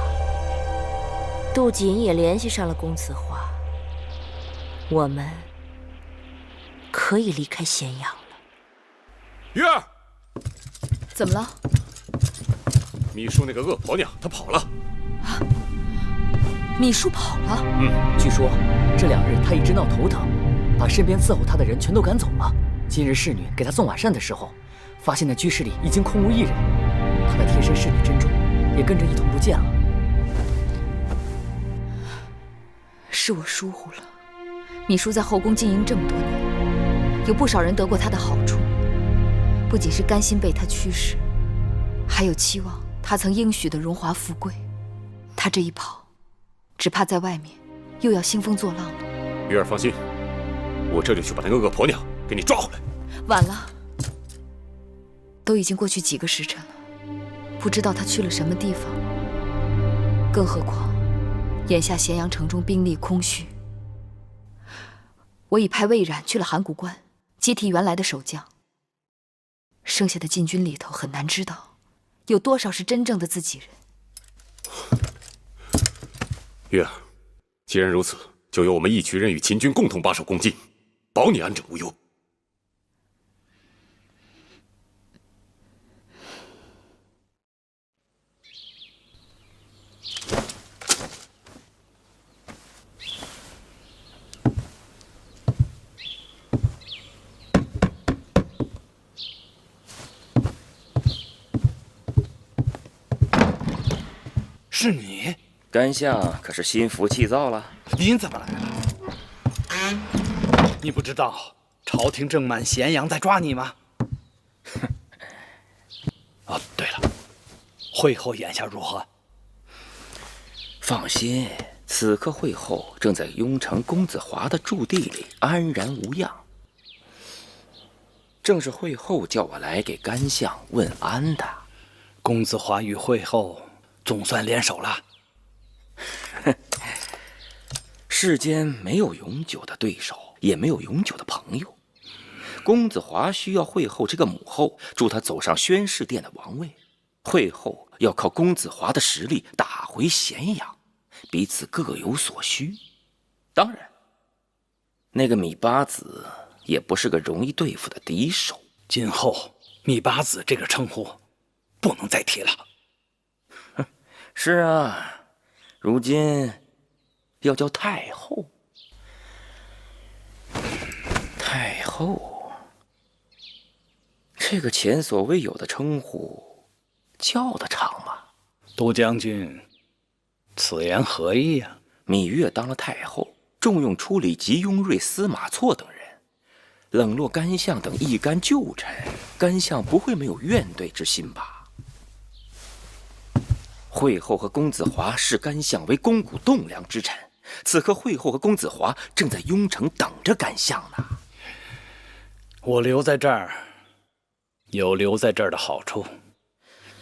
杜瑾也联系上了公子华，我们可以离开咸阳了。月儿，怎么了？秘书那个恶婆娘，她跑了。秘书跑了？据说这2日她一直闹头疼，把身边伺候她的人全都赶走了。今日侍女给她送晚膳的时候，发现那居室里已经空无一人，她的贴身侍女珍重也跟着一同不见了。是我疏忽了。秘书在后宫经营这么多年，有不少人得过她的好处，不仅是甘心被她驱使，还有期望她曾应许的荣华富贵。她这一跑，只怕在外面又要兴风作浪了。月儿放心，我这就去把那个恶婆娘给你抓回来。晚了，都已经过去几个时辰了，不知道她去了什么地方。更何况，眼下咸阳城中兵力空虚，我已派魏冉去了函谷关，接替原来的守将。剩下的禁军里头，很难知道有多少是真正的自己人。月儿，既然如此，就由我们一群人与秦军共同把守攻进，保你安枕无忧。是你？干相可是心浮气躁了。您怎么来了？你不知道朝廷正满咸阳在抓你吗？哦，对了，惠后眼下如何？放心，此刻惠后正在雍城公子华的驻地里安然无恙。正是惠后叫我来给干相问安的。公子华与惠后总算联手了。世间没有永久的对手，也没有永久的朋友。公子华需要惠后这个母后助他走上宣誓殿的王位，惠后要靠公子华的实力打回咸阳，彼此各有所需。当然，那个芈八子也不是个容易对付的敌手。今后芈八子这个称呼不能再提了。是啊，如今要叫太后。太后，这个前所未有的称呼，叫得长吗？都将军，此言何意呀？芈月当了太后，重用处理吉雍瑞、司马错等人，冷落干相等一干旧臣，干相不会没有怨怼之心吧？惠后和公子华视干相为肱骨栋梁之臣，此刻惠后和公子华正在雍城等着干相呢。我留在这儿，有留在这儿的好处，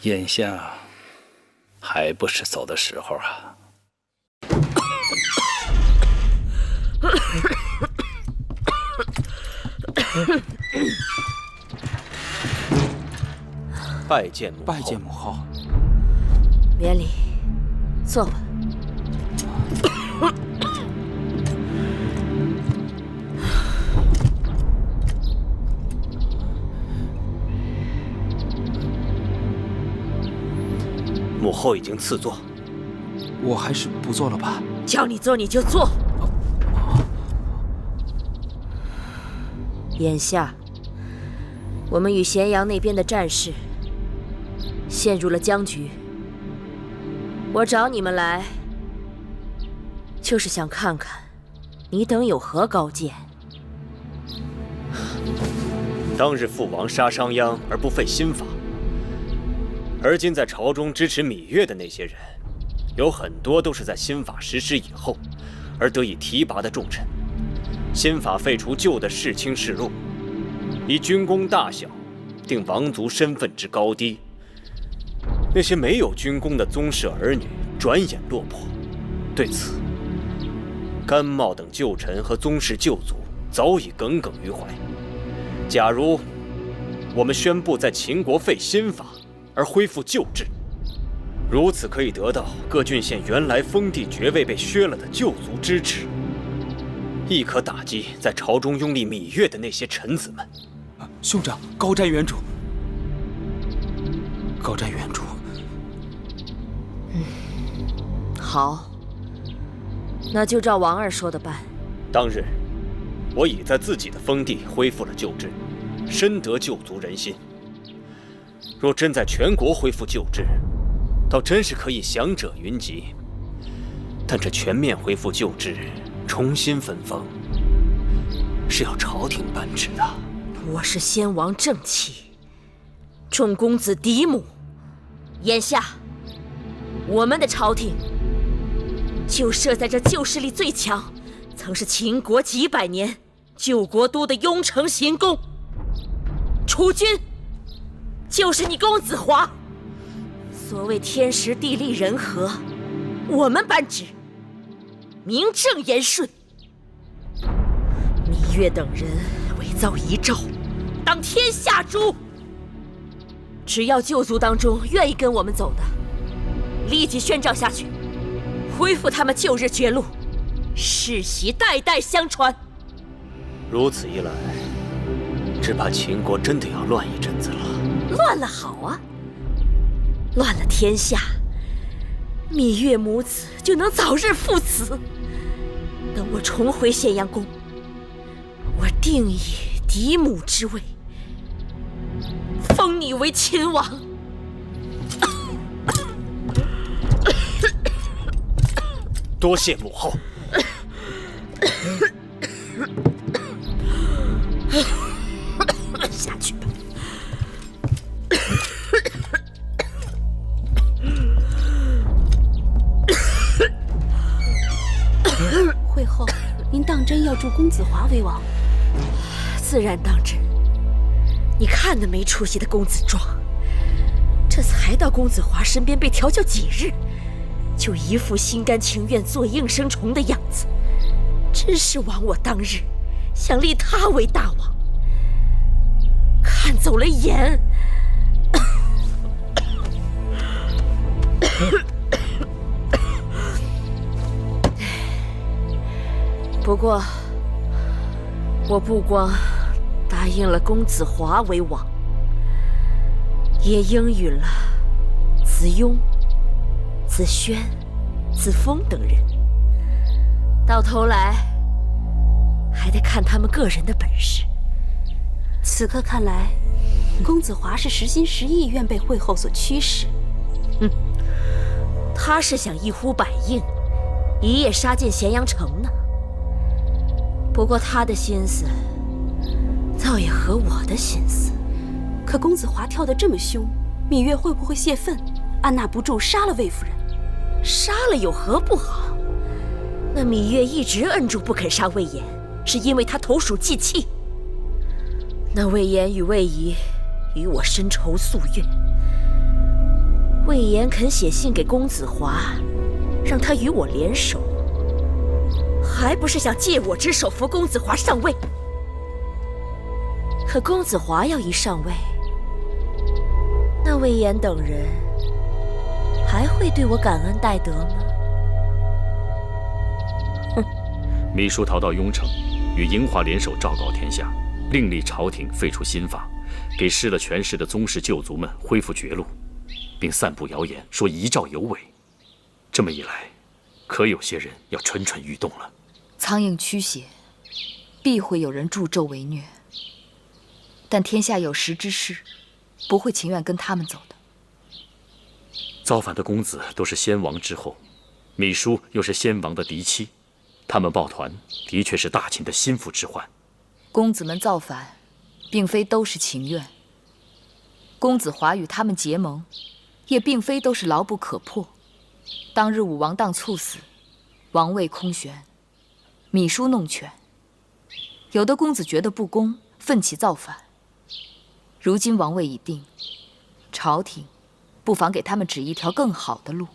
眼下还不是走的时候啊。拜见母后。拜见母后。免礼，坐吧。母后已经赐座，我还是不做了吧。叫你做你就做。眼下，我们与咸阳那边的战事陷入了僵局。我找你们来，就是想看看你等有何高见。当日父王杀商鞅而不废新法，而今在朝中支持芈月的那些人，有很多都是在新法实施以后而得以提拔的重臣。新法废除旧的世卿世禄，以军功大小定王族身份之高低。那些没有军功的宗室儿女转眼落魄。对此，甘茂等旧臣和宗室旧族早已耿耿于怀。假如我们宣布在秦国废新法，而恢复旧制，如此可以得到各郡县原来封地爵位被削了的旧族支持，亦可打击在朝中拥立芈月的那些臣子们。兄长，高瞻远瞩。高瞻远瞩。好，那就照王二说的办。当日，我已在自己的封地恢复了旧制，深得旧族人心。若真在全国恢复旧制，倒真是可以享者云集。但这全面恢复旧制，重新分封，是要朝廷颁旨的。我是先王正妻，众公子嫡母。眼下，我们的朝廷就设在这旧势力最强，曾是秦国几百年救国都的雍城行宫。储君就是你公子华。所谓天时地利人和，我们颁旨，名正言顺。芈月等人伪造遗诏，当天下诛。只要旧族当中愿意跟我们走的，立即宣召下去，恢复他们旧日爵禄，世袭代代相传。如此一来，只怕秦国真的要乱一阵子了。乱了好啊，乱了天下，芈月母子就能早日父慈。等我重回咸阳宫，我定以嫡母之位封你为秦王。多谢母后。下去吧。会后，您当真要助公子华为王？自然当真。你看那没出息的公子壮，这才到公子华身边被调教几日，就一副心甘情愿做应声虫的样子，真是枉我当日想立他为大王，看走了眼。不过，我不光答应了公子华为王，也应允了子雍、子轩、子峰等人。到头来，还得看他们个人的本事。此刻看来，公子华是实心实意愿被会后所驱使。他是想一呼百应，一夜杀进咸阳城呢。不过他的心思，倒也合我的心思。可公子华跳得这么凶，芈月会不会泄愤，按捺不住杀了魏夫人？杀了有何不好？那芈月一直摁住不肯杀魏延，是因为他投鼠忌器。那魏延与魏仪与我深仇夙怨，魏延肯写信给公子华，让他与我联手，还不是想借我之手扶公子华上位？可公子华要一上位，那魏延等人还会对我感恩戴德吗？芈姝逃到雍城，与嬴华联手昭告天下，另立朝廷废除新法，给失了权势的宗室旧族们恢复爵禄，并散布谣言说遗诏有违。这么一来，可有些人要蠢蠢欲动了。苍蝇驱邪，必会有人助纣为虐。但天下有识之士，不会情愿跟他们走的。造反的公子都是先王之后，芈姝又是先王的嫡妻，他们抱团，的确是大秦的心腹之患。公子们造反，并非都是情愿。公子华与他们结盟，也并非都是牢不可破。当日武王当猝死，王位空悬，芈姝弄权，有的公子觉得不公，奋起造反。如今王位已定，朝廷不妨给他们指一条更好的路。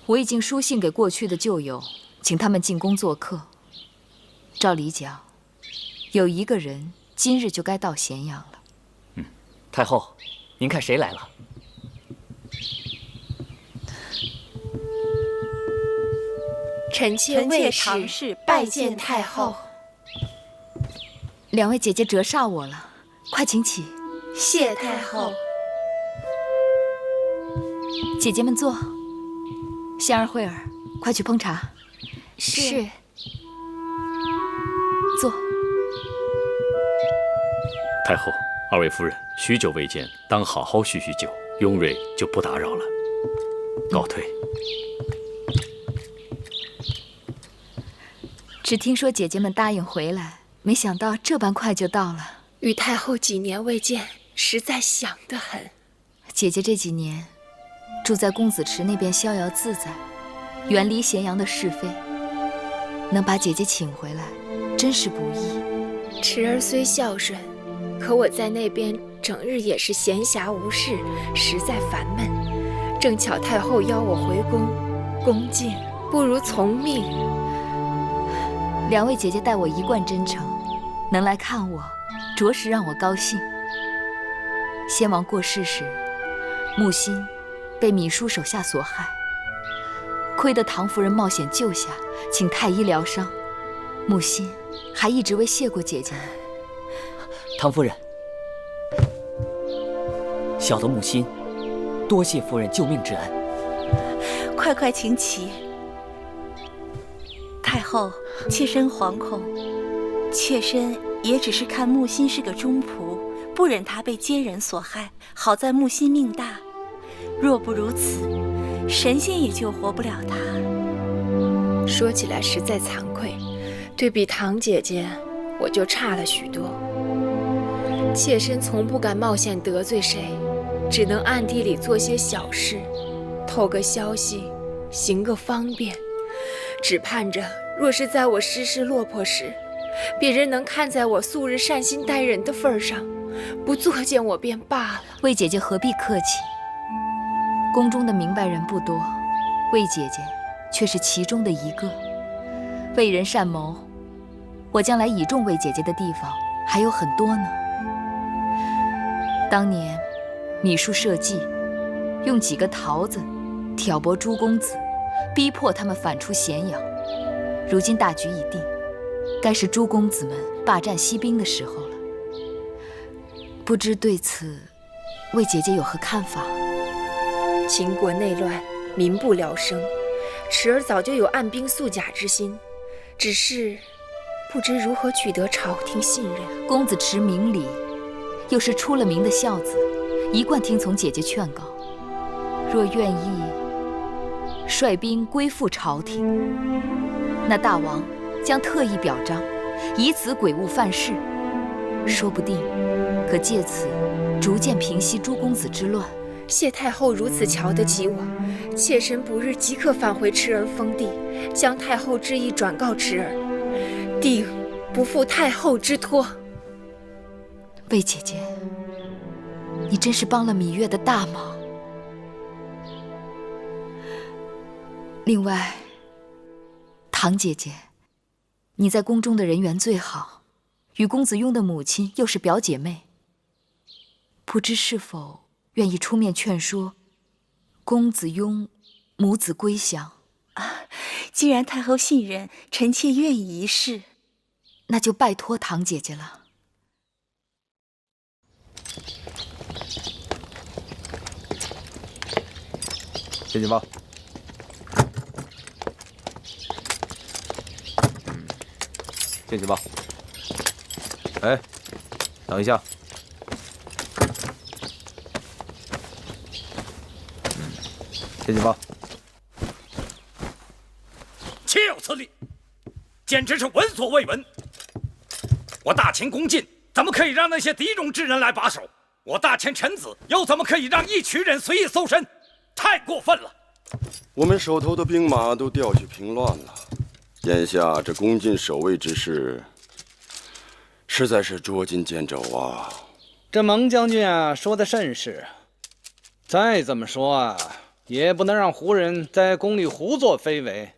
我已经书信给过去的旧友，请他们进宫做客。照理讲，有一个人今日就该到咸阳了。太后，您看谁来了？臣妾魏唐氏拜见太后。两位姐姐折煞我了，快请起。谢太后。姐姐们坐。仙儿、慧儿，快去烹茶。是。坐。太后，二位夫人许久未见，当好好叙叙旧。雍瑞就不打扰了，告退。只听说姐姐们答应回来，没想到这般快就到了。与太后几年未见，实在想得很。姐姐这几年住在公子池那边逍遥自在，远离咸阳的是非，能把姐姐请回来，真是不易。池儿虽孝顺，可我在那边整日也是闲暇无事，实在烦闷。正巧太后邀我回宫，恭敬不如从命。两位姐姐待我一贯真诚，能来看我，着实让我高兴。先王过世时，木心被芈姝手下所害，亏得唐夫人冒险救下，请太医疗伤。木心还一直未谢过姐姐呢。唐夫人，小的木心，多谢夫人救命之恩。快快请起。太后，妾身惶恐，妾身也只是看木心是个忠仆，不忍他被奸人所害。好在木心命大，若不如此，神仙也救活不了他。说起来实在惭愧，对比堂姐姐，我就差了许多。妾身从不敢冒险得罪谁，只能暗地里做些小事，透个消息，行个方便，只盼着若是在我失势落魄时，别人能看在我素日善心待人的份上，不作践我便罢了。魏姐姐何必客气？宫中的明白人不多，魏姐姐却是其中的一个。为人善谋，我将来倚重魏姐姐的地方还有很多呢。当年米叔设计，用几个桃子挑拨诸公子，逼迫他们反出咸阳。如今大局已定，该是诸公子们霸占西滨的时候了。不知对此，魏姐姐有何看法？秦国内乱，民不聊生，池儿早就有按兵肃甲之心，只是不知如何取得朝廷信任。公子池明理，又是出了名的孝子，一贯听从姐姐劝告。若愿意率兵归附朝廷，那大王将特意表彰，以此鬼物犯事，说不定可借此逐渐平息诸公子之乱。谢太后如此瞧得起我，妾身不日即刻返回池儿封地，将太后之意转告池儿，定不负太后之托。魏姐姐，你真是帮了芈月的大忙。另外，唐姐姐，你在宫中的人缘最好，与公子雍的母亲又是表姐妹，不知是否愿意出面劝说公子雍母子归降？既然太后信任，臣妾愿意一试。那就拜托唐姐姐了。先进报。先进报。哎，等一下。先进报。岂有此理！简直是闻所未闻。我大秦恭晋，怎么可以让那些敌戎之人来把守？我大秦臣子又怎么可以让一群人随意搜身？太过分了！我们手头的兵马都调去平乱了，眼下这恭晋守卫之事，实在是捉襟见肘啊！这蒙将军啊，说的甚是。再怎么说啊，也不能让胡人在宫里胡作非为。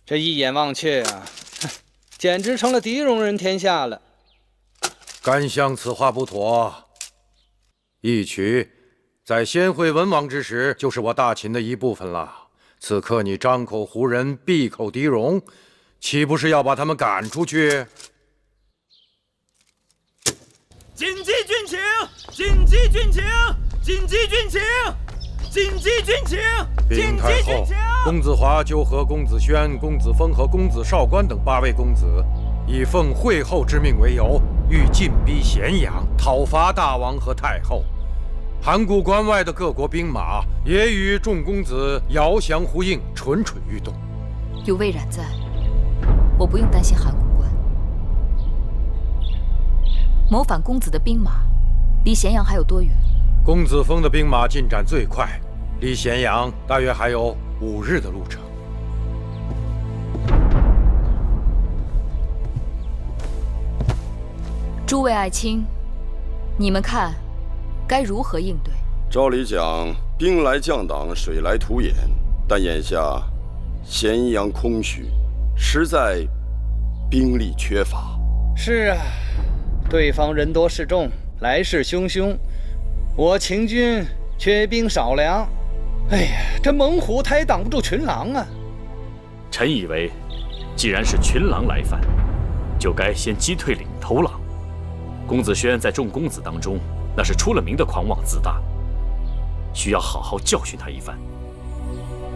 这一眼望去啊，简直成了狄戎人天下了。甘相此话不妥。义渠在先会文王之时，就是我大秦的一部分了。此刻你张口胡人，闭口狄戎，岂不是要把他们赶出去？紧急军情！紧急军情！紧急军情！紧急军情！禀太后，公子华就和公子轩、公子峰和公子少官等8位公子，以奉惠后之命为由，欲进逼咸阳，讨伐大王和太后。函谷关外的各国兵马也与众公子遥降呼应，蠢蠢欲动。有魏冉在，我不用担心函谷关。谋反公子的兵马离咸阳还有多远？公子峰的兵马进展最快，离咸阳大约还有5日的路程。诸位爱卿，你们看该如何应对？照理讲，兵来将挡，水来土掩，但眼下咸阳空虚，实在兵力缺乏。是啊，对方人多势众，来势汹汹，我秦军缺兵少粮。哎呀，这猛虎它也挡不住群狼啊！臣以为，既然是群狼来犯，就该先击退领头狼。公子轩在众公子当中，那是出了名的狂妄自大，需要好好教训他一番。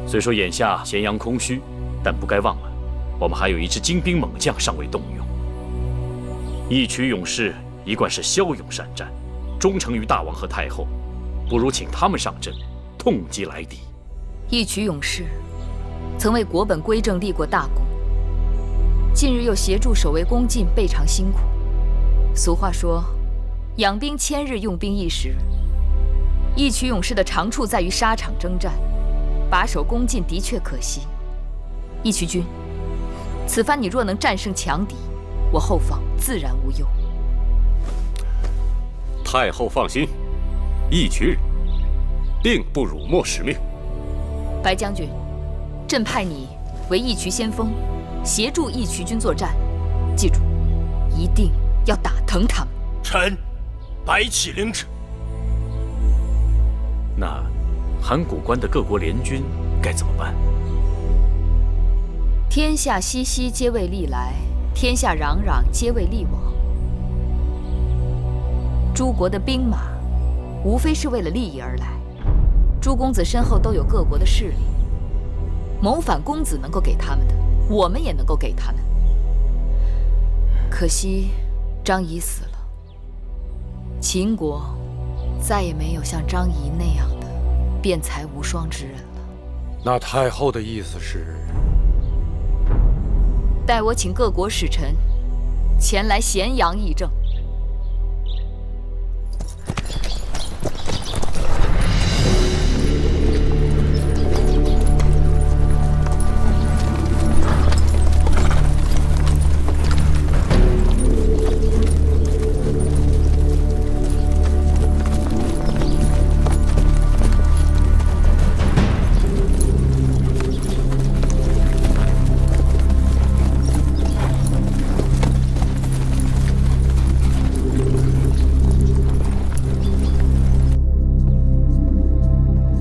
虽说眼下咸阳空虚，但不该忘了，我们还有一支精兵猛将尚未动用。义渠勇士一贯是骁勇善战，忠诚于大王和太后，不如请他们上阵，痛击来敌。义渠勇士曾为国本归正立过大功，近日又协助守卫宫禁，备尝辛苦。俗话说，养兵千日，用兵一时。义渠勇士的长处在于沙场征战，把守宫禁的确可惜。义渠君，此番你若能战胜强敌，我后方自然无忧。太后放心，义渠人定不辱没使命。白将军，朕派你为义渠先锋，协助义渠军作战。记住，一定要打疼他们。臣白起领旨。那函谷关的各国联军该怎么办？天下熙熙，皆为利来；天下攘攘，皆为利往。诸国的兵马，无非是为了利益而来。诸公子身后都有各国的势力，谋反公子能够给他们的，我们也能够给他们。可惜张仪死了，秦国再也没有像张仪那样的辩才无双之人了。那太后的意思是？待我请各国使臣前来咸阳议政。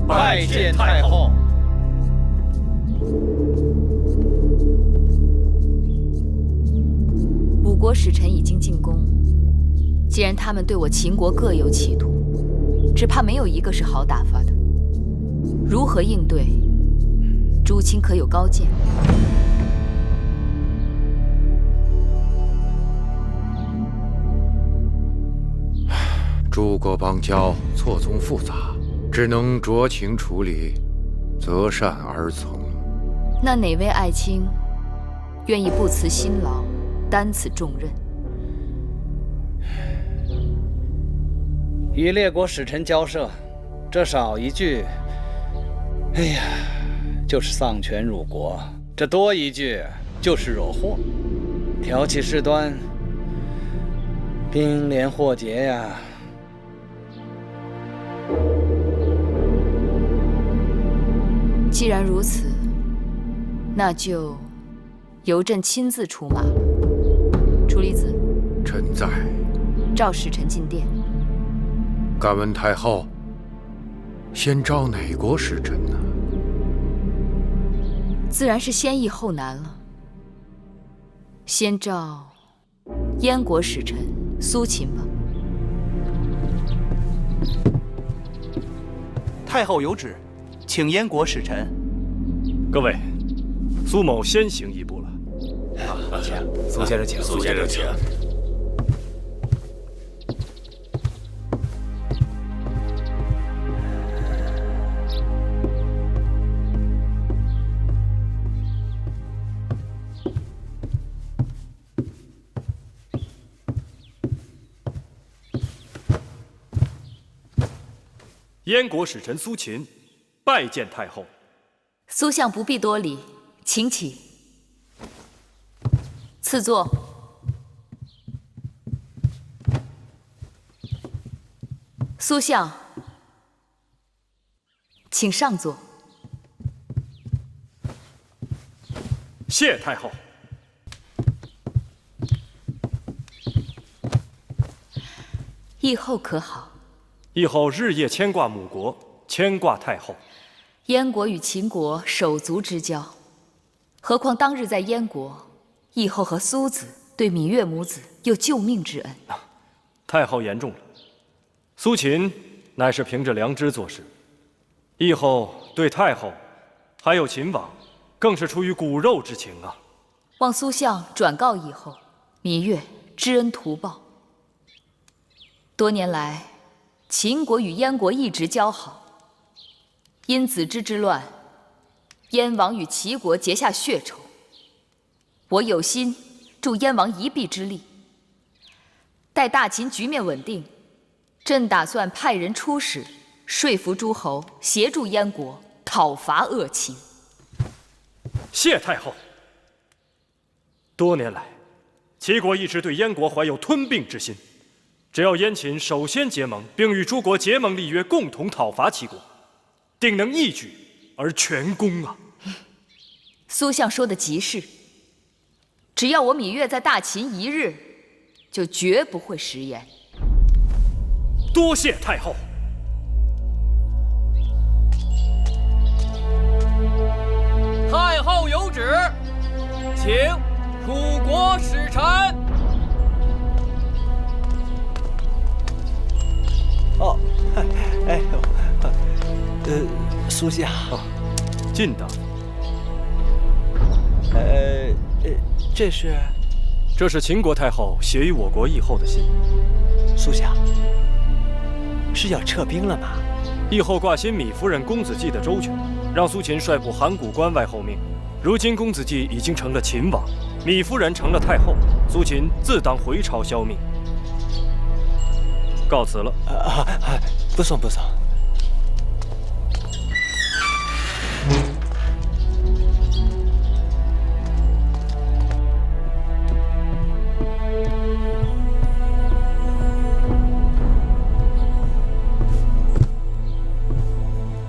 拜见太后。五国使臣已经进宫，既然他们对我秦国各有企图，只怕没有一个是好打发的。如何应对？诸卿可有高见？诸国邦交错综复杂，只能酌情处理，择善而从。那哪位爱卿愿意不辞辛劳，担此重任？与列国使臣交涉，这少一句，哎呀，就是丧权辱国；这多一句，就是惹祸，挑起事端，兵连祸结呀。既然如此，那就由朕亲自出马了。楚离子，臣在。召使臣进殿。敢问太后，先召哪国使臣呢？自然是先易后难了。先召燕国使臣苏秦吧。太后有旨，请燕国使臣。各位，苏某先行一步了。请苏先生请，苏先生请。燕国使臣苏秦拜见太后。苏相不必多礼，请起。赐座。苏相，请上座。谢太后。议后可好？议后日夜牵挂母国，牵挂太后。燕国与秦国手足之交，何况当日在燕国，议后和苏子对芈月母子有救命之恩。太后言重了。苏秦乃是凭着良知做事，议后对太后还有秦王，更是出于骨肉之情啊。望苏相转告议后，芈月知恩图报。多年来，秦国与燕国一直交好，因子之之乱，燕王与齐国结下血仇，我有心助燕王一臂之力。待大秦局面稳定，朕打算派人出使，说服诸侯协助燕国讨伐恶秦。谢太后。多年来，齐国一直对燕国怀有吞并之心。只要燕秦首先结盟，并与诸国结盟立约，共同讨伐齐国，定能一举而全功啊！苏相说的极是。只要我芈月在大秦一日，就绝不会食言。多谢太后。太后有旨，请楚国使臣。哦，哎呦，苏相，晋大夫，这是秦国太后写于我国议后的信。苏相，是要撤兵了吗？议后挂新芈夫人公子季的周全，让苏秦率部函谷关外候命。如今公子季已经成了秦王，芈夫人成了太后，苏秦自当回朝消灭。告辞了。不送不送。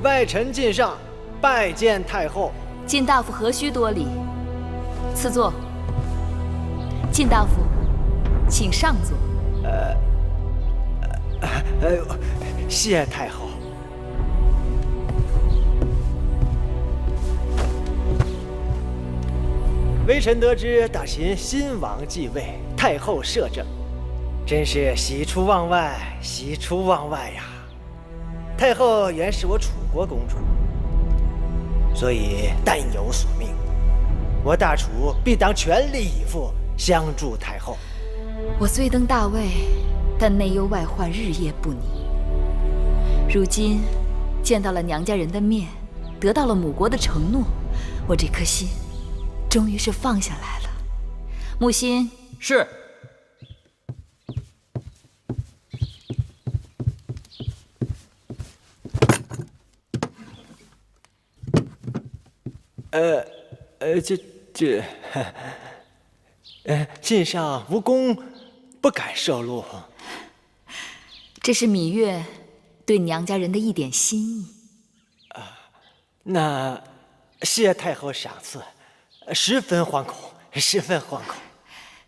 外臣晋上，拜见太后。晋大夫何须多礼，赐座。晋大夫，请上座。谢太后。微臣得知大秦新王继位，太后摄政，真是喜出望外，喜出望外呀！太后原是我楚国公主，所以但有所命，我大楚必当全力以赴相助太后。我虽登大位，但内忧外患日夜不宁。如今见到了娘家人的面，得到了母国的承诺，我这颗心终于是放下来了。木心是。晋上无功，不敢受禄。这是芈月对娘家人的一点心意。那谢太后赏赐，十分惶恐，十分惶恐。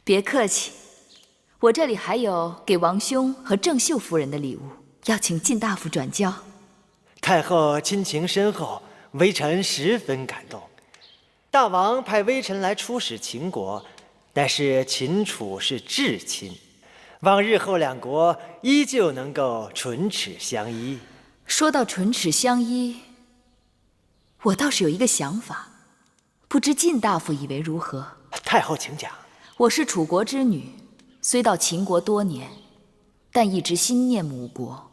别客气，我这里还有给王兄和郑秀夫人的礼物，要请晋大夫转交。太后亲情深厚，微臣十分感动。大王派微臣来出使秦国，但是秦楚是至亲，望日后两国依旧能够唇齿相依。说到唇齿相依，我倒是有一个想法，不知晋大夫以为如何？太后请讲。我是楚国之女，虽到秦国多年，但一直心念母国。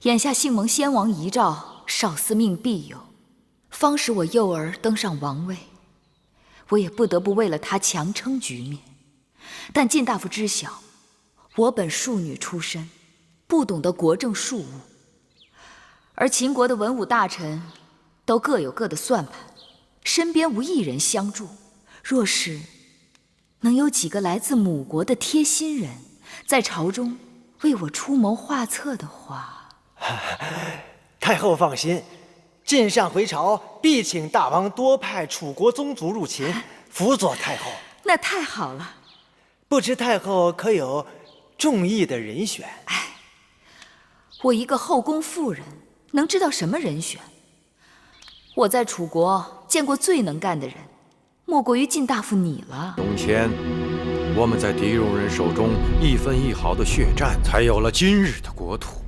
眼下幸蒙先王遗诏，少司命必有，方使我幼儿登上王位，我也不得不为了他强撑局面。但晋大夫知晓，我本庶女出身，不懂得国政庶务，而秦国的文武大臣都各有各的算盘，身边无一人相助。若是能有几个来自母国的贴心人，在朝中为我出谋划策的话，太后放心，晋上回朝必请大王多派楚国宗族入秦，辅佐太后。那太好了。不知太后可有中意的人选？我一个后宫妇人，能知道什么人选？我在楚国见过最能干的人，莫过于晋大夫你了。永谦，我们在狄戎人手中一分一毫的血战，才有了今日的国土。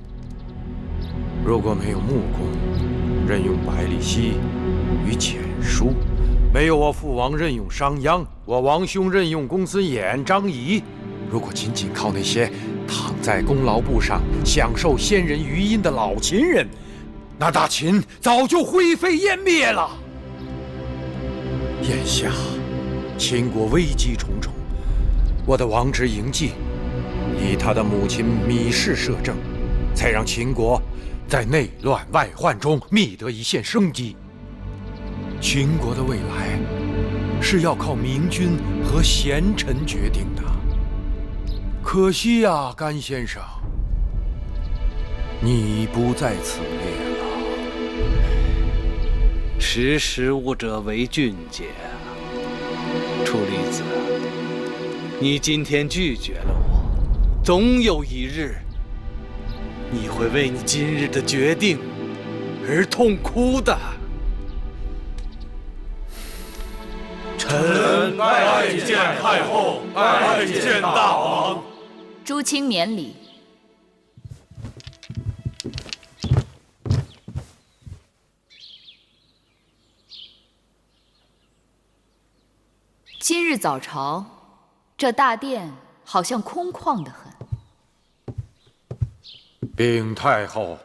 如果没有穆公任用百里奚与蹇叔，没有我父王任用商鞅，我王兄任用公孙衍、张仪，如果仅仅靠那些躺在功劳簿上享受先人余荫的老秦人，那大秦早就灰飞烟灭了。眼下秦国危机重重，我的王侄嬴稷以他的母亲芈氏摄政，才让秦国在内乱外患中觅得一线生机。秦国的未来是要靠明君和贤臣决定的。可惜呀，甘先生，你不在此列了。识时务者为俊杰。楚离子，你今天拒绝了我，总有一日，你会为你今日的决定而痛哭的。臣拜见太后，拜见大王。朱清免礼。今日早朝，这大殿好像空旷得很。禀太后，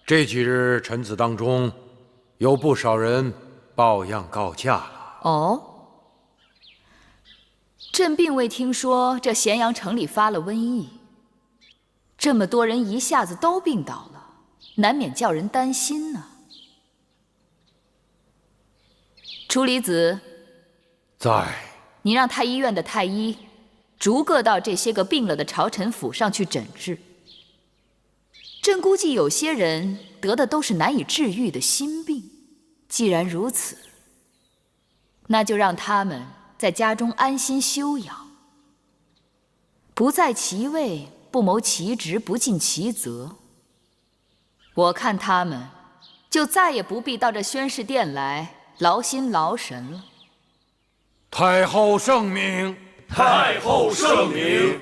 这几日臣子当中，有不少人抱恙告假了。哦，朕并未听说这咸阳城里发了瘟疫，这么多人一下子都病倒了，难免叫人担心呢。楚离子，在。你让太医院的太医逐个到这些个病了的朝臣府上去诊治。朕估计有些人得的都是难以治愈的心病。既然如此，那就让他们在家中安心休养，不在其位，不谋其职，不尽其责。我看他们就再也不必到这宣誓殿来劳心劳神了。太后圣明！太后圣明！